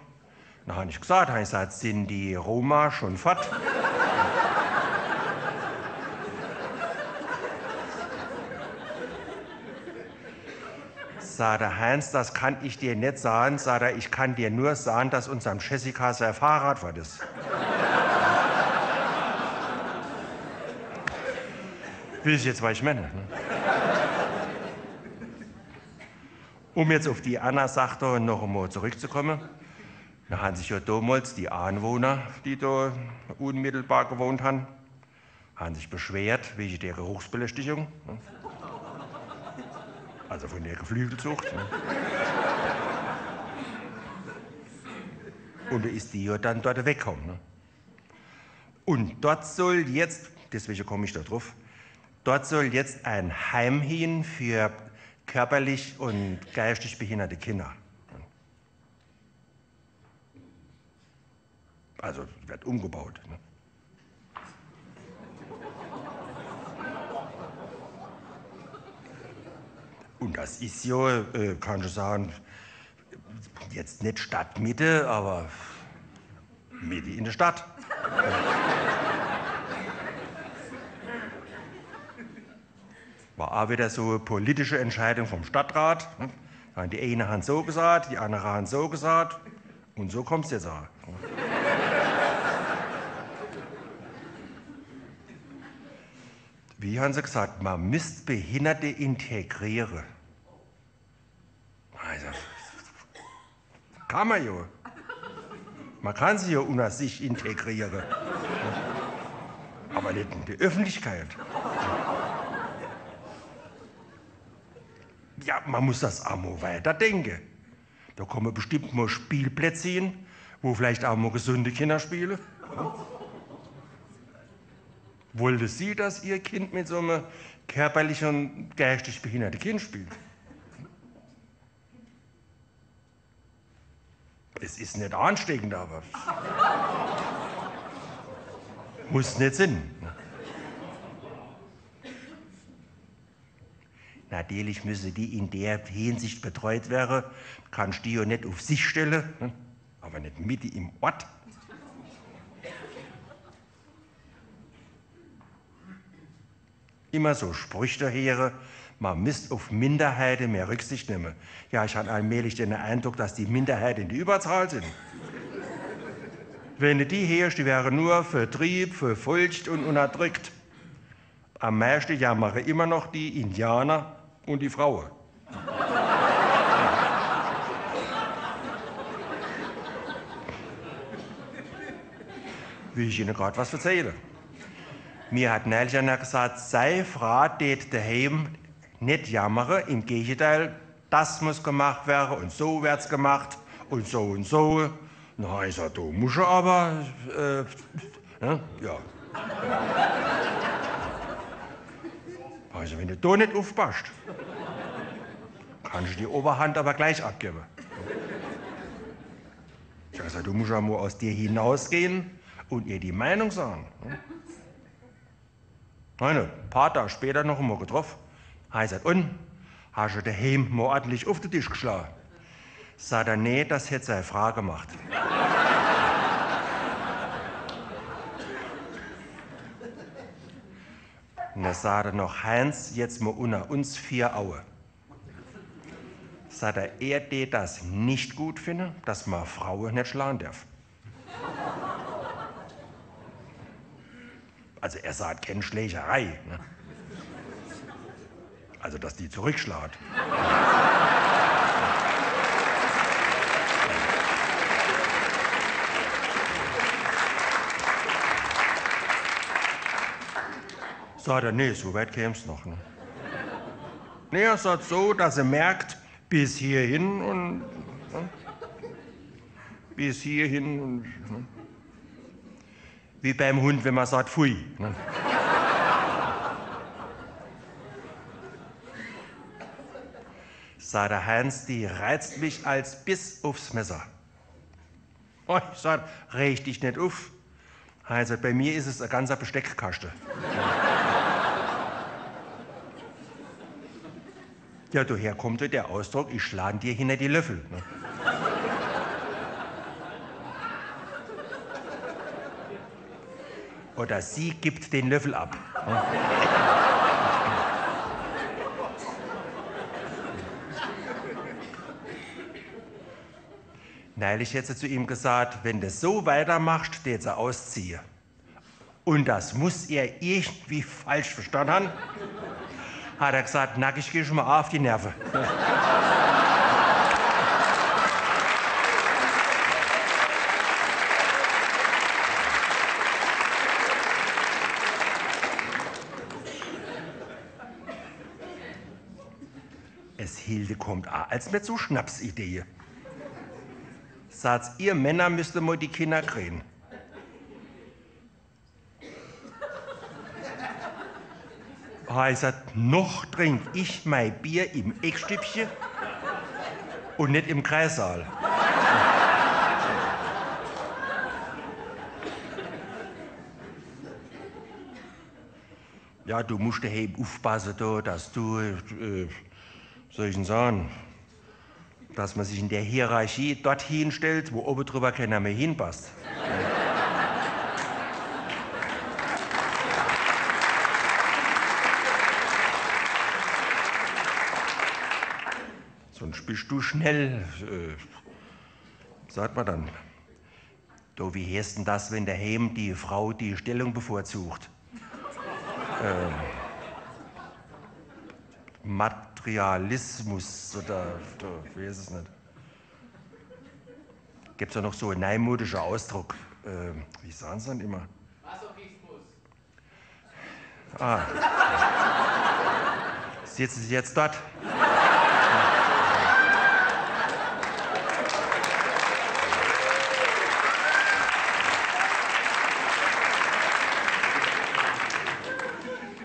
Dann habe ich gesagt, sind die Roma schon fort? Sagt der Heinz, das kann ich dir nicht sagen. Sagt er, ich kann dir nur sagen, dass unserem Jessica sein Fahrrad fort ist. Wisst ihr jetzt, was ich meine? Ne? Um jetzt auf die Anna-Sache noch einmal zurückzukommen. Da haben sich ja damals die Anwohner, die da unmittelbar gewohnt haben, sich beschwert wegen der Geruchsbelästigung. Also von der Geflügelzucht. Und da ist die ja dann dort weggekommen. Und dort soll jetzt, deswegen komme ich da drauf, dort soll jetzt ein Heim hin für körperlich und geistig behinderte Kinder. Also wird umgebaut. Ne? Und das ist ja, kann ich sagen, jetzt nicht Stadtmitte, aber Mitte in der Stadt. War auch wieder so eine politische Entscheidung vom Stadtrat. Die eine haben so gesagt, die andere haben so gesagt. Und so kommt es jetzt auch. Wie haben sie gesagt, man müsste Behinderte integrieren. Also, kann man ja. Man kann sie ja unter sich integrieren. Aber nicht in die Öffentlichkeit. Ja, man muss das auch mal weiterdenken. Da kommen bestimmt mal Spielplätze hin, wo vielleicht auch mal gesunde Kinder spielen. Wollte Sie, dass Ihr Kind mit so einem körperlich und geistig behinderten Kind spielt? Es ist nicht ansteckend, aber muss nicht sein. Natürlich müssen die in der Hinsicht betreut werden. Kannst die ja nicht auf sich stellen, aber nicht mitten im Ort. Immer so Sprüche daher, man müsste auf Minderheiten mehr Rücksicht nehmen. Ja, ich habe allmählich den Eindruck, dass die Minderheiten in der Überzahl sind. Wenn die herrscht, die wären nur vertrieben, verfolgt und unterdrückt. Am meisten jammern immer noch die Indianer und die Frauen. Will ich Ihnen gerade was erzählen? Mir hat neulich einer gesagt, sei Frau tät daheim nicht jammern, im Gegenteil, das muss gemacht werden und so wird's gemacht und so und so. Na, ich sag, du musst aber, ne? Ja. Also wenn du da nicht aufpasst, kannst du die Oberhand aber gleich abgeben. Ich sag, du musst ja mal aus dir hinausgehen und ihr die Meinung sagen. Ein paar Tage später noch einmal getroffen. Er sagt, und, hast du daheim mal ordentlich auf den Tisch geschlagen? Sagt er, nee, das hätte seine Frau gemacht. Und er sagte noch, Heinz, jetzt mal unter uns 4 Aue. Sagt er tät das nicht gut finde, dass man Frauen nicht schlagen darf. Also er sagt, keine Schlägerei. Ne? Also, dass die zurückschlägt. Sagt er, nee, so weit käm's noch. Ne? Nee, er sagt so, dass er merkt, bis hierhin und ne? Bis hierhin und ne? Wie beim Hund, wenn man sagt, pfui. Ne? Sagt der Heinz, die reizt mich als bis aufs Messer. Oh, ich sag, reg dich nicht auf. Also bei mir ist es ein ganzer Besteckkasten. Ja, daher kommt der Ausdruck, ich schlage dir hinter die Löffel. Ne? Oder sie gibt den Löffel ab. Ne? Neulich hätte sie zu ihm gesagt, wenn du so weitermachst, der sie ausziehen. Und das muss er irgendwie falsch verstanden haben. Hat er gesagt, nackig geh schon mal auf die Nerven. Es Hilde kommt auch als mit so Schnapsidee. Sagt, ihr Männer müsst mal die Kinder kriegen. Heißt, noch trink ich mein Bier im Eckstübchen und nicht im Kreissaal. Ja, du musst daheim aufpassen, dass du, soll ich denn sagen, dass man sich in der Hierarchie dorthin stellt, wo oben drüber keiner mehr hinpasst. Sonst bist du schnell, sagt man dann. Du, wie heißt denn das, wenn daheim die Frau die Stellung bevorzugt? Materialismus oder wie ist es nicht? Gibt es ja noch so einen neumodischen Ausdruck. Wie sagen sie denn immer? Masochismus. Ah. Sitzen Sie jetzt dort?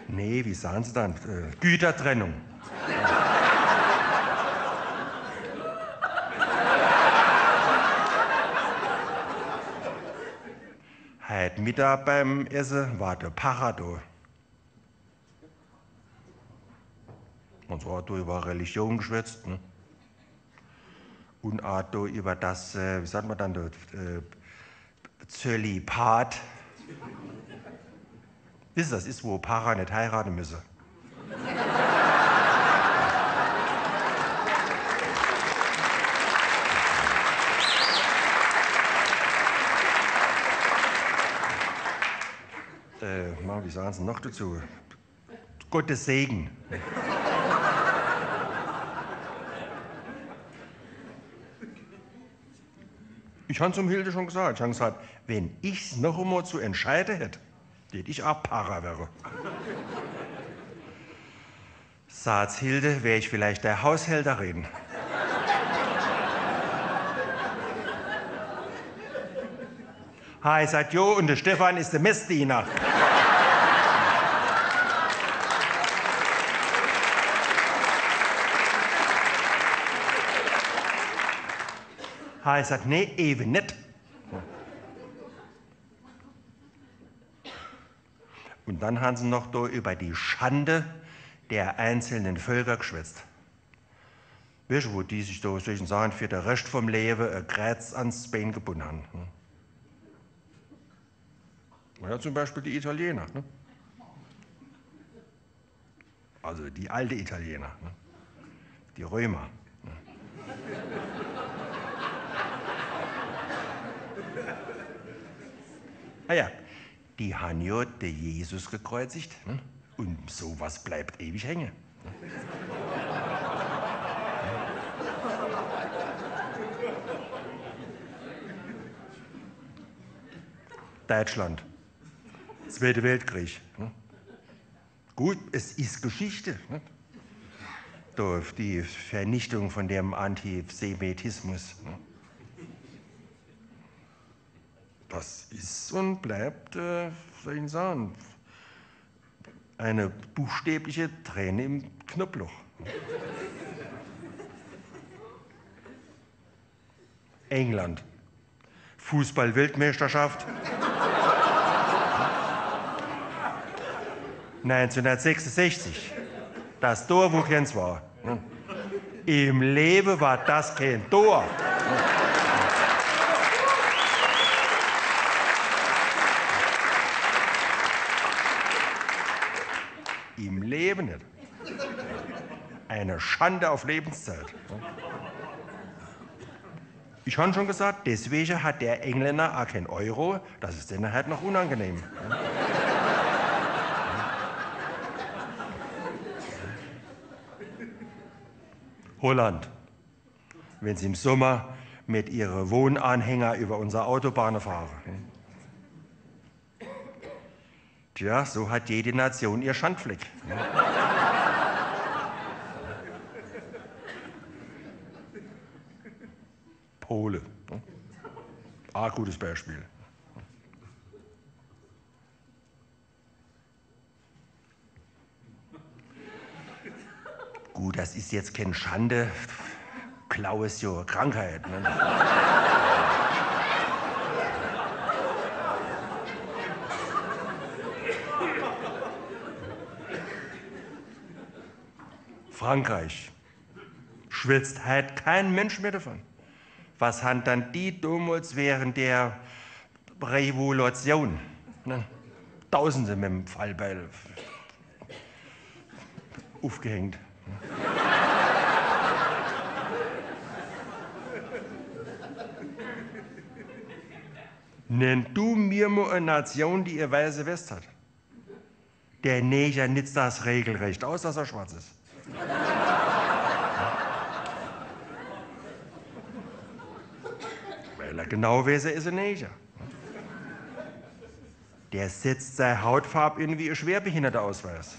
Nee, wie sagen Sie dann? Gütertrennung. Heute Mittag beim Essen war der Pacher da. Und so hat er über Religion geschwätzt. Ne? Und auch da über das, wie sagt man dann, Zölibat. Wisst ihr, das ist, wo Paare nicht heiraten müssen. Wie sagen Sie noch dazu? Gottes Segen. Ich habe zum Hilde schon gesagt. Ich habe gesagt, wenn ich es noch einmal zu entscheiden hätte, hätte ich auch Para wäre. Sagt Hilde, wäre ich vielleicht der Haushälterin. Hi, sagt Jo, und der Stefan ist der Messdiener. Hi, sagt, nee, eben nicht. Und dann haben sie noch da über die Schande der einzelnen Völker geschwätzt. Weißt du, wo die sich da solchen Sachen für den Rest vom Leben ein Kreuz ans Bein gebunden haben? Ja, zum Beispiel die Italiener. Ne? Also die alte Italiener, ne? Die Römer. Ne? Naja, die haben ja den Jesus gekreuzigt, ne? Und sowas bleibt ewig hängen. Ne? Deutschland, Zweiter Weltkrieg. Ne? Gut, es ist Geschichte. Ne? Die Vernichtung von dem Antisemitismus. Ne? Das ist und bleibt, soll ich sagen, eine buchstäbliche Träne im Knopfloch. England, Fußball-Weltmeisterschaft. 1966, das Tor, wo keins war. Im Leben war das kein Tor. Im Leben nicht. Eine Schande auf Lebenszeit. Ich habe schon gesagt, deswegen hat der Engländer auch kein Euro, das ist denen halt noch unangenehm. Holland, wenn sie im Sommer mit ihren Wohnanhänger über unsere Autobahnen fahren. Tja, so hat jede Nation ihr Schandfleck. Pole, ein gutes Beispiel. Gut, das ist jetzt keine Schande, Klau ist ja Krankheit. Ne? Frankreich schwitzt halt kein Mensch mehr davon. Was haben dann die damals während der Revolution? Ne? Tausende mit dem Fallbeil aufgehängt. Nenn du mir mal eine Nation, die ihr weiße West hat. Der Neger nützt das regelrecht aus, dass er schwarz ist. Weil er genau weiß, er ist ein Neger. Der setzt seine Hautfarbe in wie ein schwerbehinderter Ausweis.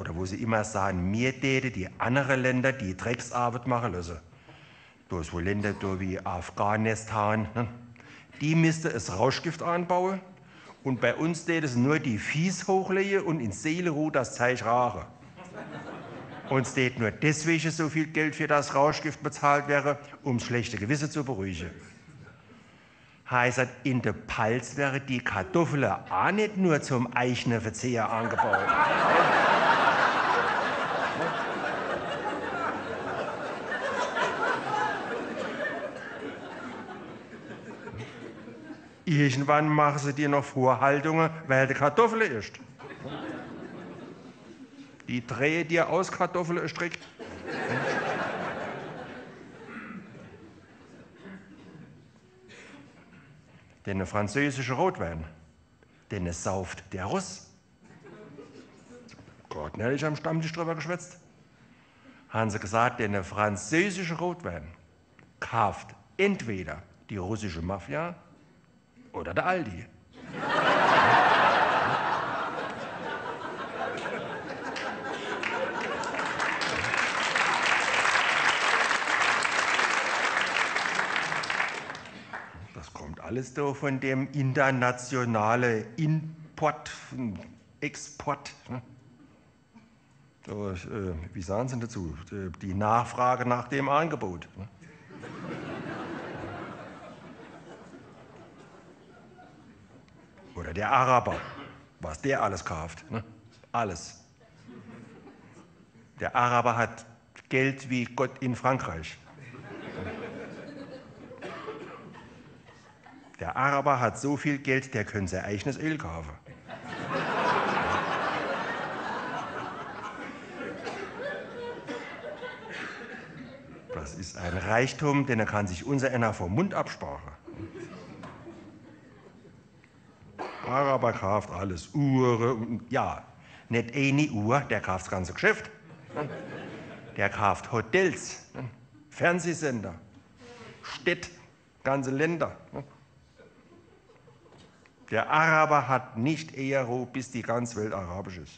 Oder wo sie immer sagen, mir täte die anderen Länder die Drecksarbeit machen lassen. Da ist wohl Länder da wie Afghanistan, ne? Die müssten das Rauschgift anbauen und bei uns täte es nur die Viehs hochlegen und in Seeleruhe das Zeug rauchen. Uns täte nur deswegen so viel Geld für das Rauschgift bezahlt wäre, um das schlechte Gewissen zu beruhigen. Heißt, in der Palz wäre die Kartoffel auch nicht nur zum eigenen Verzehr angebaut. Irgendwann machen sie dir noch Vorhaltungen, weil du Kartoffeln isst. Die drehen dir aus Kartoffeln einen Strick. Den französischen Rotwein, den sauft der Russ. Gott, neulich am Stammtisch drüber geschwätzt. Haben sie gesagt, den französischen Rotwein kauft entweder die russische Mafia oder der Aldi. Das kommt alles da von dem internationalen Import, Export. Ne? Wie sagen Sie dazu? Die Nachfrage nach dem Angebot. Ne? Oder der Araber, was der alles kauft. Ne? Alles. Der Araber hat Geld wie Gott in Frankreich. Der Araber hat so viel Geld, der könnte sein eigenes Öl kaufen. Das ist ein Reichtum, den kann sich unser einer vom Mund absparen. Araber kauft alles, Uhren, ja, nicht eine Uhr, der kauft das ganze Geschäft. Der kauft Hotels, Fernsehsender, Städte, ganze Länder. Der Araber hat nicht eher Ruhe, bis die ganze Welt arabisch ist.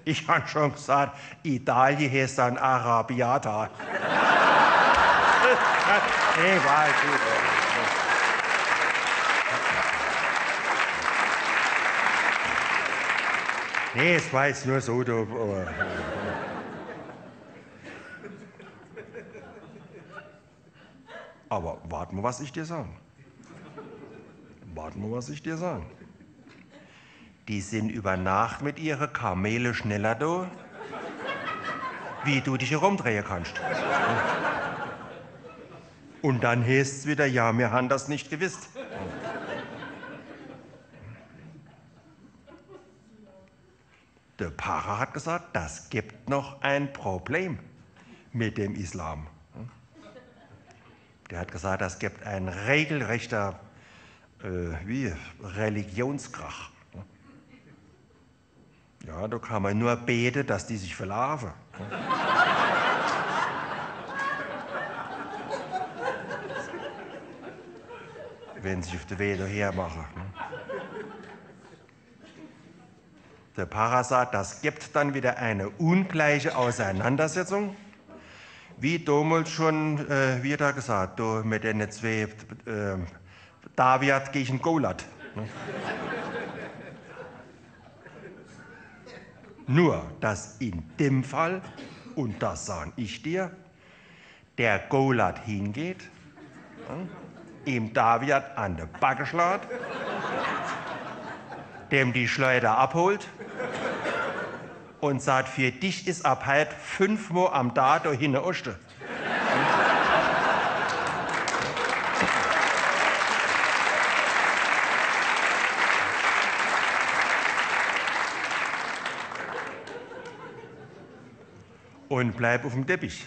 Ich habe schon gesagt, Italien heißt dann Arabiata. Nee, war gut. Nee, es war jetzt nur so. Aber warte mal, was ich dir sage. Die sind über Nacht mit ihren Kamele schneller da, wie du dich herumdrehen kannst. Und dann heißt es wieder, ja, wir haben das nicht gewusst. Der Para hat gesagt, das gibt noch ein Problem mit dem Islam. Der hat gesagt, das gibt ein regelrechter Religionskrach. Ja, da kann man nur beten, dass die sich verlaufen. Wenn sie sich auf den Weg daher machen. Der Para sagt, das gibt dann wieder eine ungleiche Auseinandersetzung, wie damals schon, wie da gesagt, da mit den zwei David gegen Goliath. Ne? Nur, dass in dem Fall, und das sage ich dir, der Goliath hingeht, ihm David an der Backe schlägt, dem die Schleuder abholt und sagt, für dich ist ab heute 5-mal am Tag da hinten Osten. Und bleib auf dem Teppich.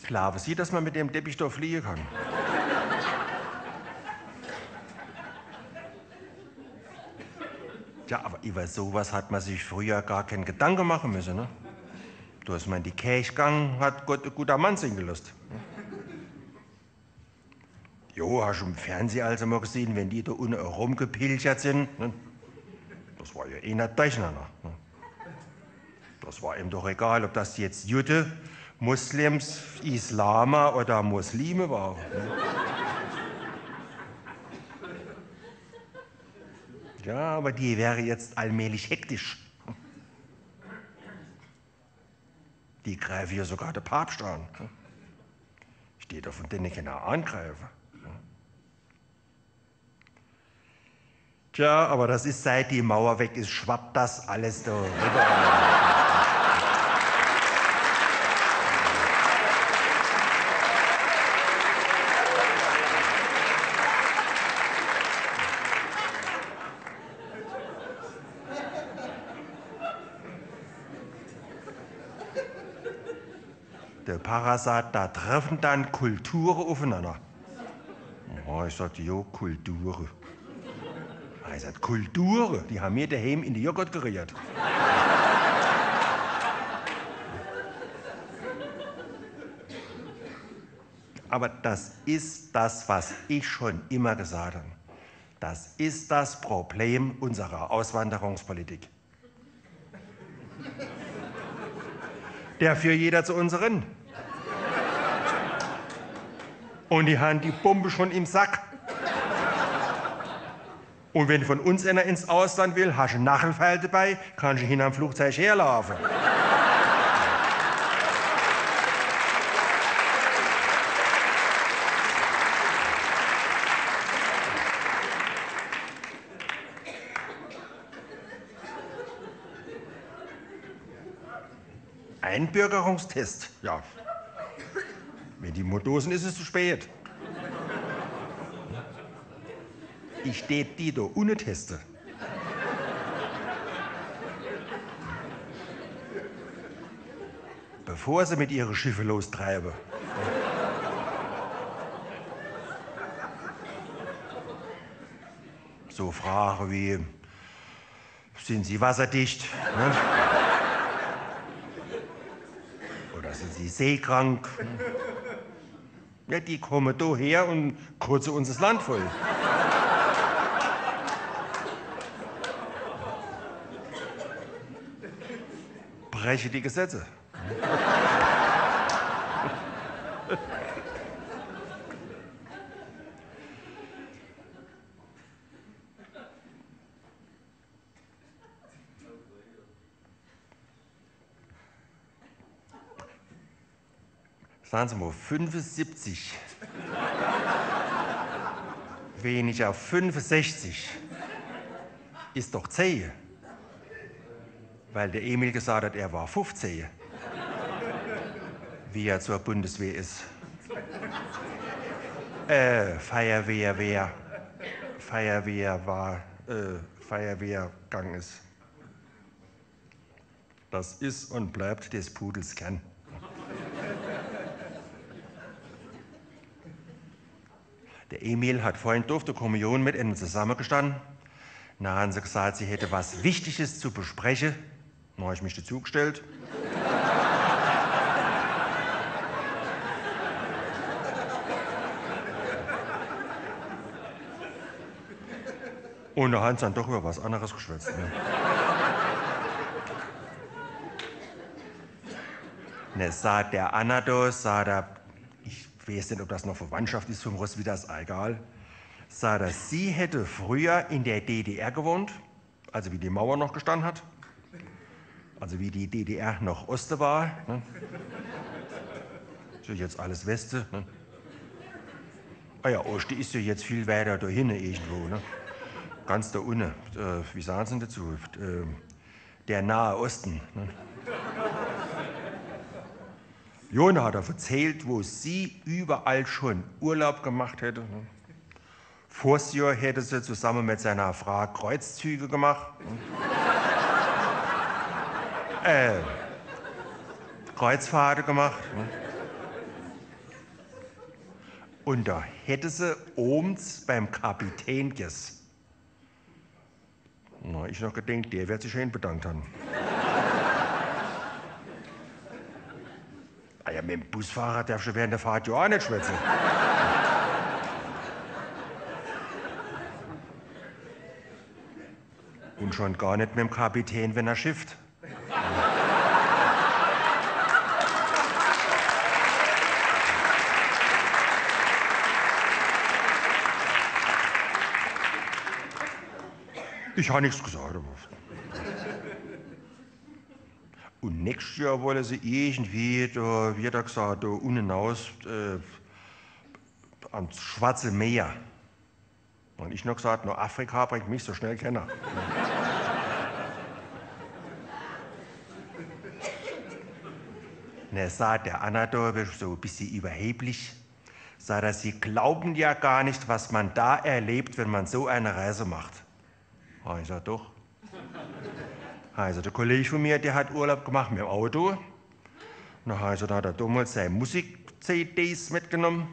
Glauben Sie, dass man mit dem Teppich da fliegen kann? Ja, aber über sowas hat man sich früher gar keinen Gedanken machen müssen. Ne? Da ist man in die Kirche gegangen, hat Gott ein guter Mann singen gelassen. Jo, hast du im Fernsehen also mal gesehen, wenn die da unten rumgepilchert sind? Ne? Das war ja eh nicht durcheinander. Ne? Das war ihm doch egal, ob das jetzt Juden, Muslims, Islamer oder Muslime waren. Ne? Ja, aber die wäre jetzt allmählich hektisch. Die greifen ja sogar den Papst an. Steht doch von denen keiner angreifen. Tja, aber das ist, seit die Mauer weg ist, schwappt das alles da rüber. Der Para sagt, da treffen dann Kulturen aufeinander. Oh, ich sagte, jo, Kulturen. Er sagt, Kulturen, die haben mir daheim in die Joghurt gerührt. Aber das ist das, was ich schon immer gesagt habe. Das ist das Problem unserer Auswanderungspolitik. Der führt jeder zu unseren. Und die haben die Bombe schon im Sack. Und wenn von uns einer ins Ausland will, hast du einen Nachelfeil dabei, kannst du hin am Flugzeug herlaufen. Einbürgerungstest, ja. Wenn die Modosen ist es zu spät. Ich tät die da ohne Teste. Bevor sie mit ihren Schiffen lostreiben. So Fragen wie, sind Sie wasserdicht? Ne? Oder sind Sie seekrank? Ja, die kommen da her und kurze uns das Land voll. Breche die Gesetze. Sagen Sie mal, 75 weniger 65 ist doch 10. Weil der Emil gesagt hat, er war 15, wie er zur Bundeswehr ist. Feuerwehr gegangen ist. Das ist und bleibt des Pudels Kern. Der Emil hat vorhin durch die Kommunion mit ihnen zusammengestanden. Da haben sie gesagt, sie hätte was Wichtiges zu besprechen. Dann habe ich mich dazugestellt. Und da haben sie dann doch über was anderes geschwätzt. Ne? Ne, sagt der Anna da, sagt er, ich weiß nicht, ob das noch Verwandtschaft ist vom Roswitha, ist egal. Sagt er, sie hätte früher in der DDR gewohnt, also wie die Mauer noch gestanden hat. Also wie die DDR noch Oste war. Ne? So jetzt alles Weste. Ne? Ah ja, Oste ist ja jetzt viel weiter da hinten irgendwo. Ne? Ganz da unten. Wie sagen Sie denn dazu? Der Nahe Osten. Ne? Jona hat er erzählt, wo sie überall schon Urlaub gemacht hätte. Ne? Vors Jahr hätte sie zusammen mit seiner Frau Kreuzzüge gemacht. Ne? Kreuzfahrten gemacht. Ne? Und da hätte sie abends beim Kapitän gegessen. Na, ich noch gedacht, der wird sich schön bedankt haben. Ah ja, mit dem Busfahrer darfst du während der Fahrt ja auch nicht schwätzen. Und schon gar nicht mit dem Kapitän, wenn er schifft. Ich habe nichts gesagt. Und nächstes Jahr wollen sie irgendwie, da wird er gesagt, da unten hinaus ans Schwarze Meer. Und ich noch gesagt, nur Afrika bringt mich so schnell keiner. Und er sagt, der Anna da, so ein bisschen überheblich, sagt er, Sie glauben ja gar nicht, was man da erlebt, wenn man so eine Reise macht. Ich sag, doch. Also der Kollege von mir, der hat Urlaub gemacht mit dem Auto. Da hat er damals seine Musik-CDs mitgenommen.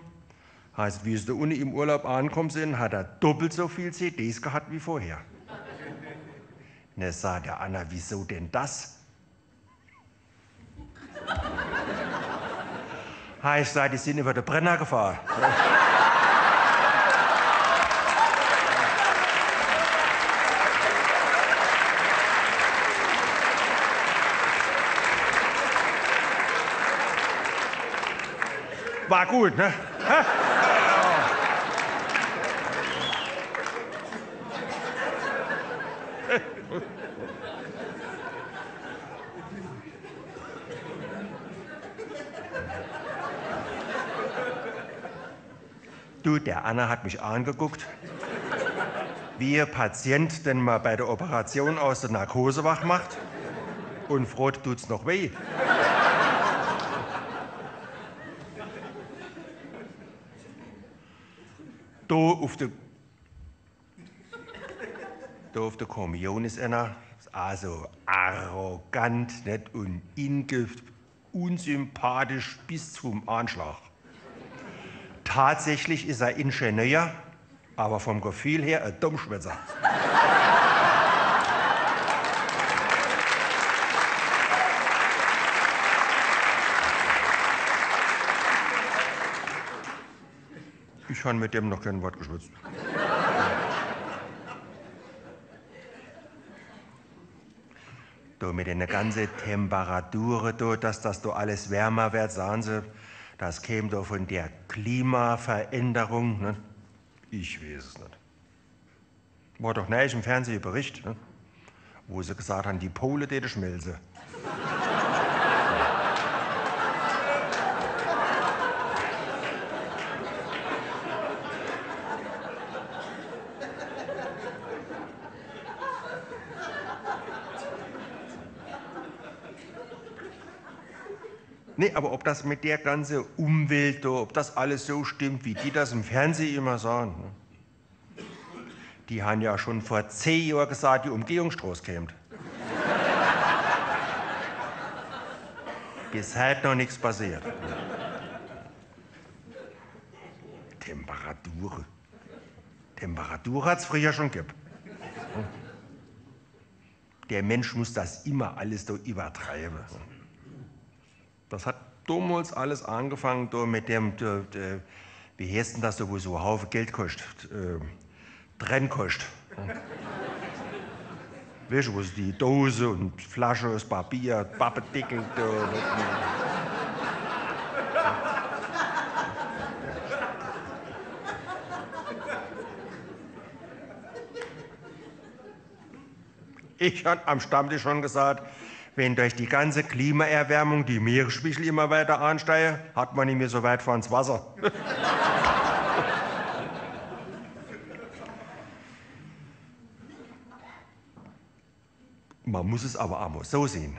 Heißt, wie sie da unten im Urlaub angekommen sind, hat er doppelt so viel CDs gehabt wie vorher. Und er sagt der Anna, wieso denn das? Ich sag, die sind über den Brenner gefahren. mal gut, ne? Ha? Du, der Anna hat mich angeguckt, wie ein Patient, den man bei der Operation aus der Narkose wach macht und fragt, tut's noch weh? Da auf der Kommunion ist einer, also arrogant, nicht, und unsympathisch bis zum Anschlag. Tatsächlich ist er Ingenieur, aber vom Gefühl her ein Dummschwätzer. Ich habe mit dem noch kein Wort geschwätzt. Da mit den ganzen Temperaturen, da, dass das da alles wärmer wird, sagen Sie, das käme da von der Klimaveränderung. Ne? Ich weiß es nicht. War doch neulich im Fernsehen ein Bericht, ne? Wo sie gesagt haben, die Pole täten schmelzen. Nee, aber ob das mit der ganzen Umwelt, ob das alles so stimmt, wie die das im Fernsehen immer sagen. Ne? Die haben ja schon vor 10 Jahren gesagt, die Umgehungsstraße käme. Bis heute noch nichts passiert. Temperatur. Temperatur hat es früher schon gegeben. Der Mensch muss das immer alles da übertreiben. Das hat damals alles angefangen da mit dem, wie heißt denn das, wo so ein Haufen Geld kostet? Trennkost. Weißt du, wo die Dose und Flasche, das Papier, Pappendeckel. Ich habe am Stammtisch schon gesagt, wenn durch die ganze Klimaerwärmung die Meeresspiegel immer weiter ansteigen, hat man nicht mehr so weit vor ins Wasser. Man muss es aber auch mal so sehen,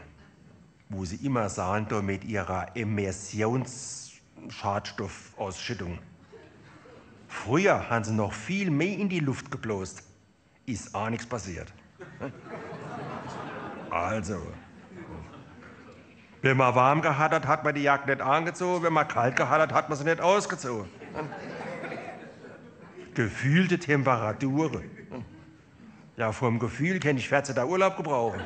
wo sie immer sagen, da mit ihrer Emissionsschadstoffausschüttung. Früher haben sie noch viel mehr in die Luft geblasen. Ist auch nichts passiert. Also, wenn man warm gehabt hat, hat man die Jacke nicht angezogen. Wenn man kalt gehabt hat, hat man sie nicht ausgezogen. Gefühlte Temperaturen. Ja, vom Gefühl kann ich 14 Tage Urlaub gebrauchen.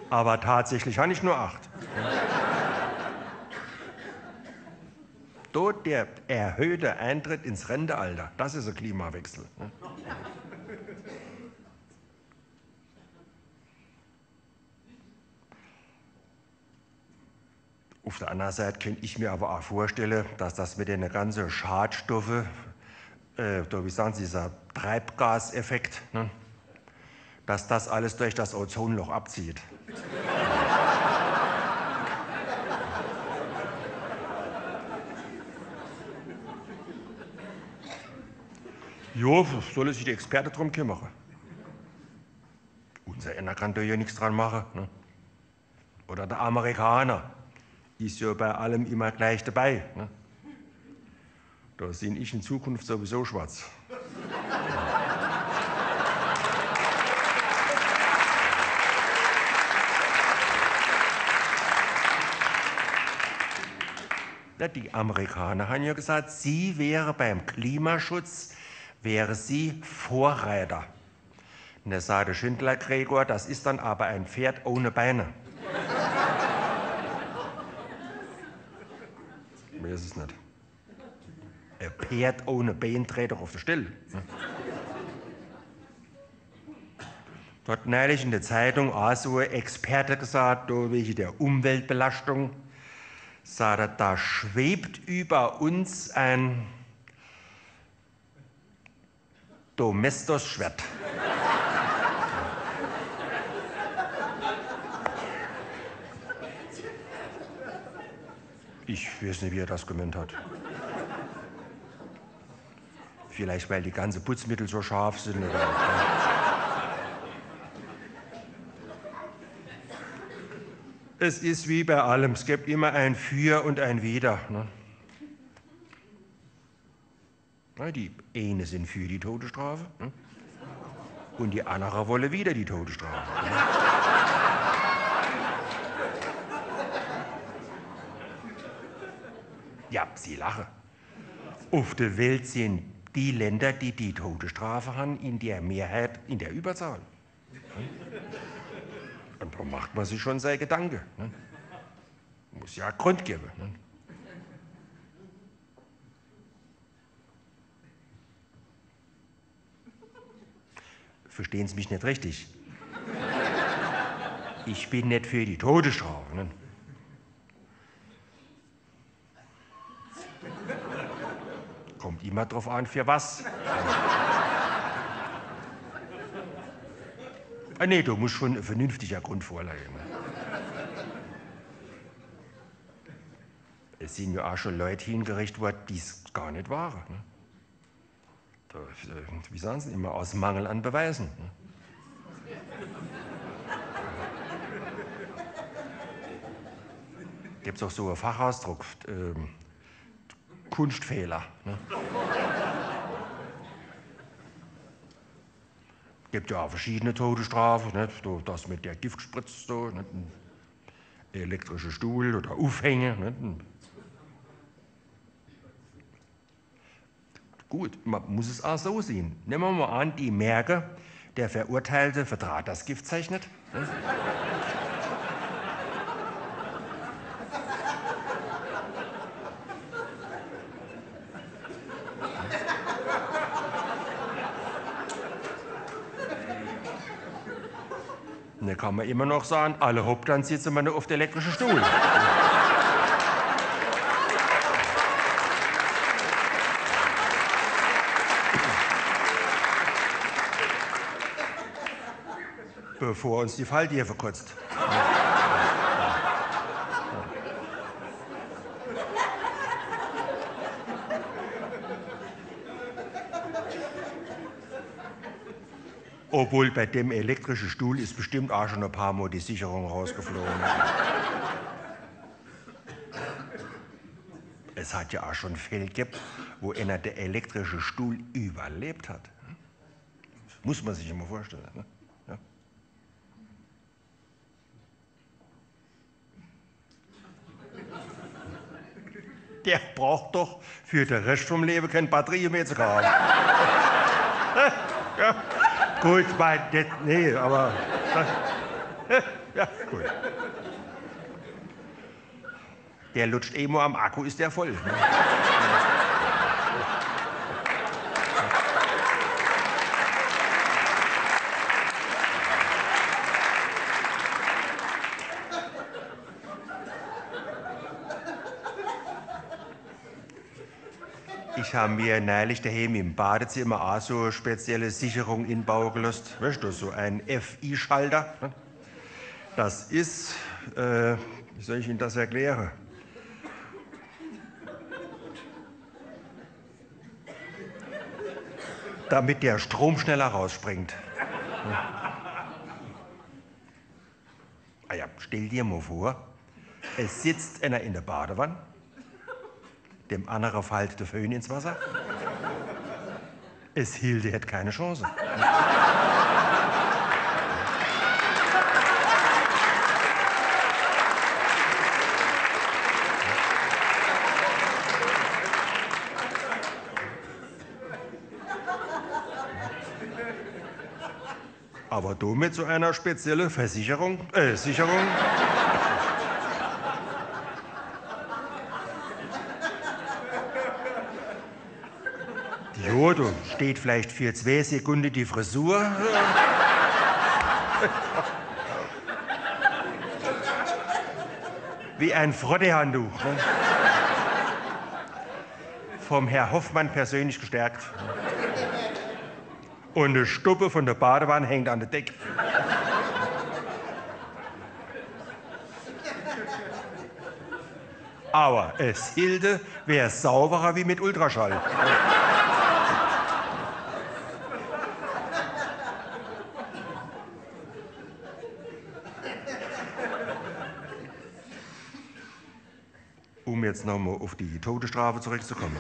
Aber tatsächlich habe ich nur 8. Dort der erhöhte Eintritt ins Rentealter, das ist ein Klimawechsel. Auf der anderen Seite könnte ich mir aber auch vorstellen, dass das mit den ganzen Schadstoffen, wie sagen Sie, dieser Treibgaseffekt, ne, dass das alles durch das Ozonloch abzieht. Jo, soll sich die Experte drum kümmern. Unser einer kann da ja nichts dran machen. Ne? Oder der Amerikaner ist ja bei allem immer gleich dabei. Ne? Da sehe ich in Zukunft sowieso schwarz. Ja, die Amerikaner haben ja gesagt, sie wäre beim Klimaschutz, wäre sie Vorreiter. Und da sagte Schindler Gregor, das ist dann aber ein Pferd ohne Beine. Mehr ist es nicht. Ein Pferd ohne Bein dreht doch auf der Stelle. Dort neulich in der Zeitung auch so ein Experte gesagt, da wegen der Umweltbelastung, sagt er, da schwebt über uns ein Domestos-Schwert. Ich weiß nicht, wie er das gemeint hat. Vielleicht, weil die ganzen Putzmittel so scharf sind. Oder, Es ist wie bei allem, es gibt immer ein Für und ein Wider. Ne? Na, die eine sind für die Todesstrafe, ne? Und die andere wollen wieder die Todesstrafe. Ne? Ja, Sie lachen. Auf der Welt sind die Länder, die die Todesstrafe haben, in der Mehrheit, in der Überzahl. Und da macht man sich schon seine Gedanken. Ne? Muss ja Grund geben. Ne? Verstehen Sie mich nicht richtig? Ich bin nicht für die Todesstrafe. Ne? Kommt immer drauf an, für was. Nee, du musst schon ein vernünftiger Grund vorlegen. Ne? Es sind ja auch schon Leute hingerichtet worden, die es gar nicht waren. Ne? Da, wie sagen Sie immer, aus Mangel an Beweisen. Ne? Gibt es auch so einen Fachausdruck, Kunstfehler. Ne? Gibt ja auch verschiedene Todesstrafen, ne? So, das mit der Giftspritze, so, ne? Ein elektrischer Stuhl oder Aufhänge. Ne? Gut, man muss es auch so sehen. Nehmen wir mal an, die merken, der Verurteilte vertrat das Giftzeichnet. Ne? Und dann kann man immer noch sagen, alle hopp, dann sitzen wir nur auf der elektrischen Stuhl. Bevor uns die Falltier verkotzt. Obwohl bei dem elektrischen Stuhl ist bestimmt auch schon ein paar Mal die Sicherung rausgeflogen. Es hat ja auch schon Fälle gegeben, wo einer der elektrische Stuhl überlebt hat. Muss man sich immer vorstellen. Ne? Ja. Der braucht doch für den Rest vom Leben keine Batterie mehr zu kaufen. Ja. Gut, nee, aber ja, gut. Der lutscht eh nur am Akku, ist der voll. Ne? Ich habe mir neulich daheim im Badezimmer auch so eine spezielle Sicherung inbauen gelassen. Weißt du, so ein FI-Schalter. Das ist, wie soll ich Ihnen das erklären? Damit der Strom schneller rausspringt. Ah ja, stell dir mal vor, es sitzt einer in der Badewanne, dem anderen fällt der Föhn ins Wasser. Es Hilde hätte keine Chance. Aber du mit so einer speziellen Sicherung. Jo, du steht vielleicht für 2 Sekunden die Frisur. Wie ein Frottehandtuch. Ne? Vom Herr Hoffmann persönlich gestärkt. Und eine Stuppe von der Badewanne hängt an der Decke. Aber es hielte, wäre sauberer wie mit Ultraschall. Um jetzt nochmal auf die Todesstrafe zurückzukommen.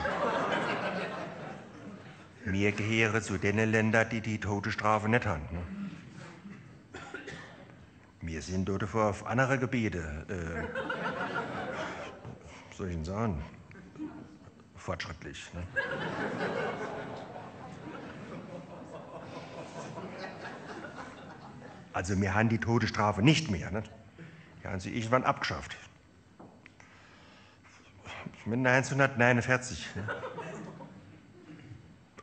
Wir gehören zu den Ländern, die die Todesstrafe nicht haben. Ne? Wir sind dort auf andere Gebiete, soll ich Ihnen sagen, fortschrittlich. Ne? Also wir haben die Todesstrafe nicht mehr. Ne? Die haben sie irgendwann abgeschafft. Mit 1949. Ne?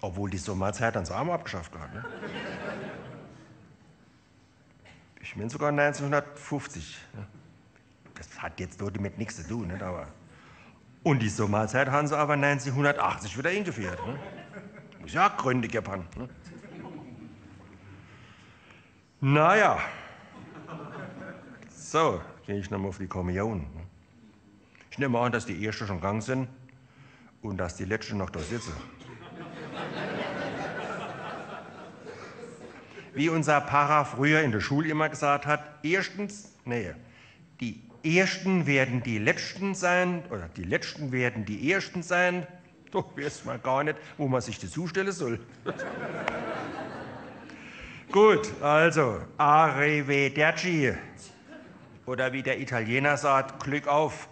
Obwohl die Sommerzeit ans Arme abgeschafft war. Ne? Ich meine sogar 1950. Ne? Das hat jetzt dort mit nichts zu tun. Nicht? Aber und die Sommerzeit haben sie aber 1980 wieder eingeführt. Ne? Muss ja Gründe geben. Ne? Naja. So, gehe ich nochmal auf die Kommunion. Ne? Ich nehme an, dass die Ersten schon gegangen sind und dass die Letzten noch da sitzen. Wie unser Pfarrer früher in der Schule immer gesagt hat, die Ersten werden die Letzten sein, oder die Letzten werden die Ersten sein. Da weiß man gar nicht, wo man sich das zustellen soll. Gut, also, arrivederci. Oder wie der Italiener sagt, Glück auf.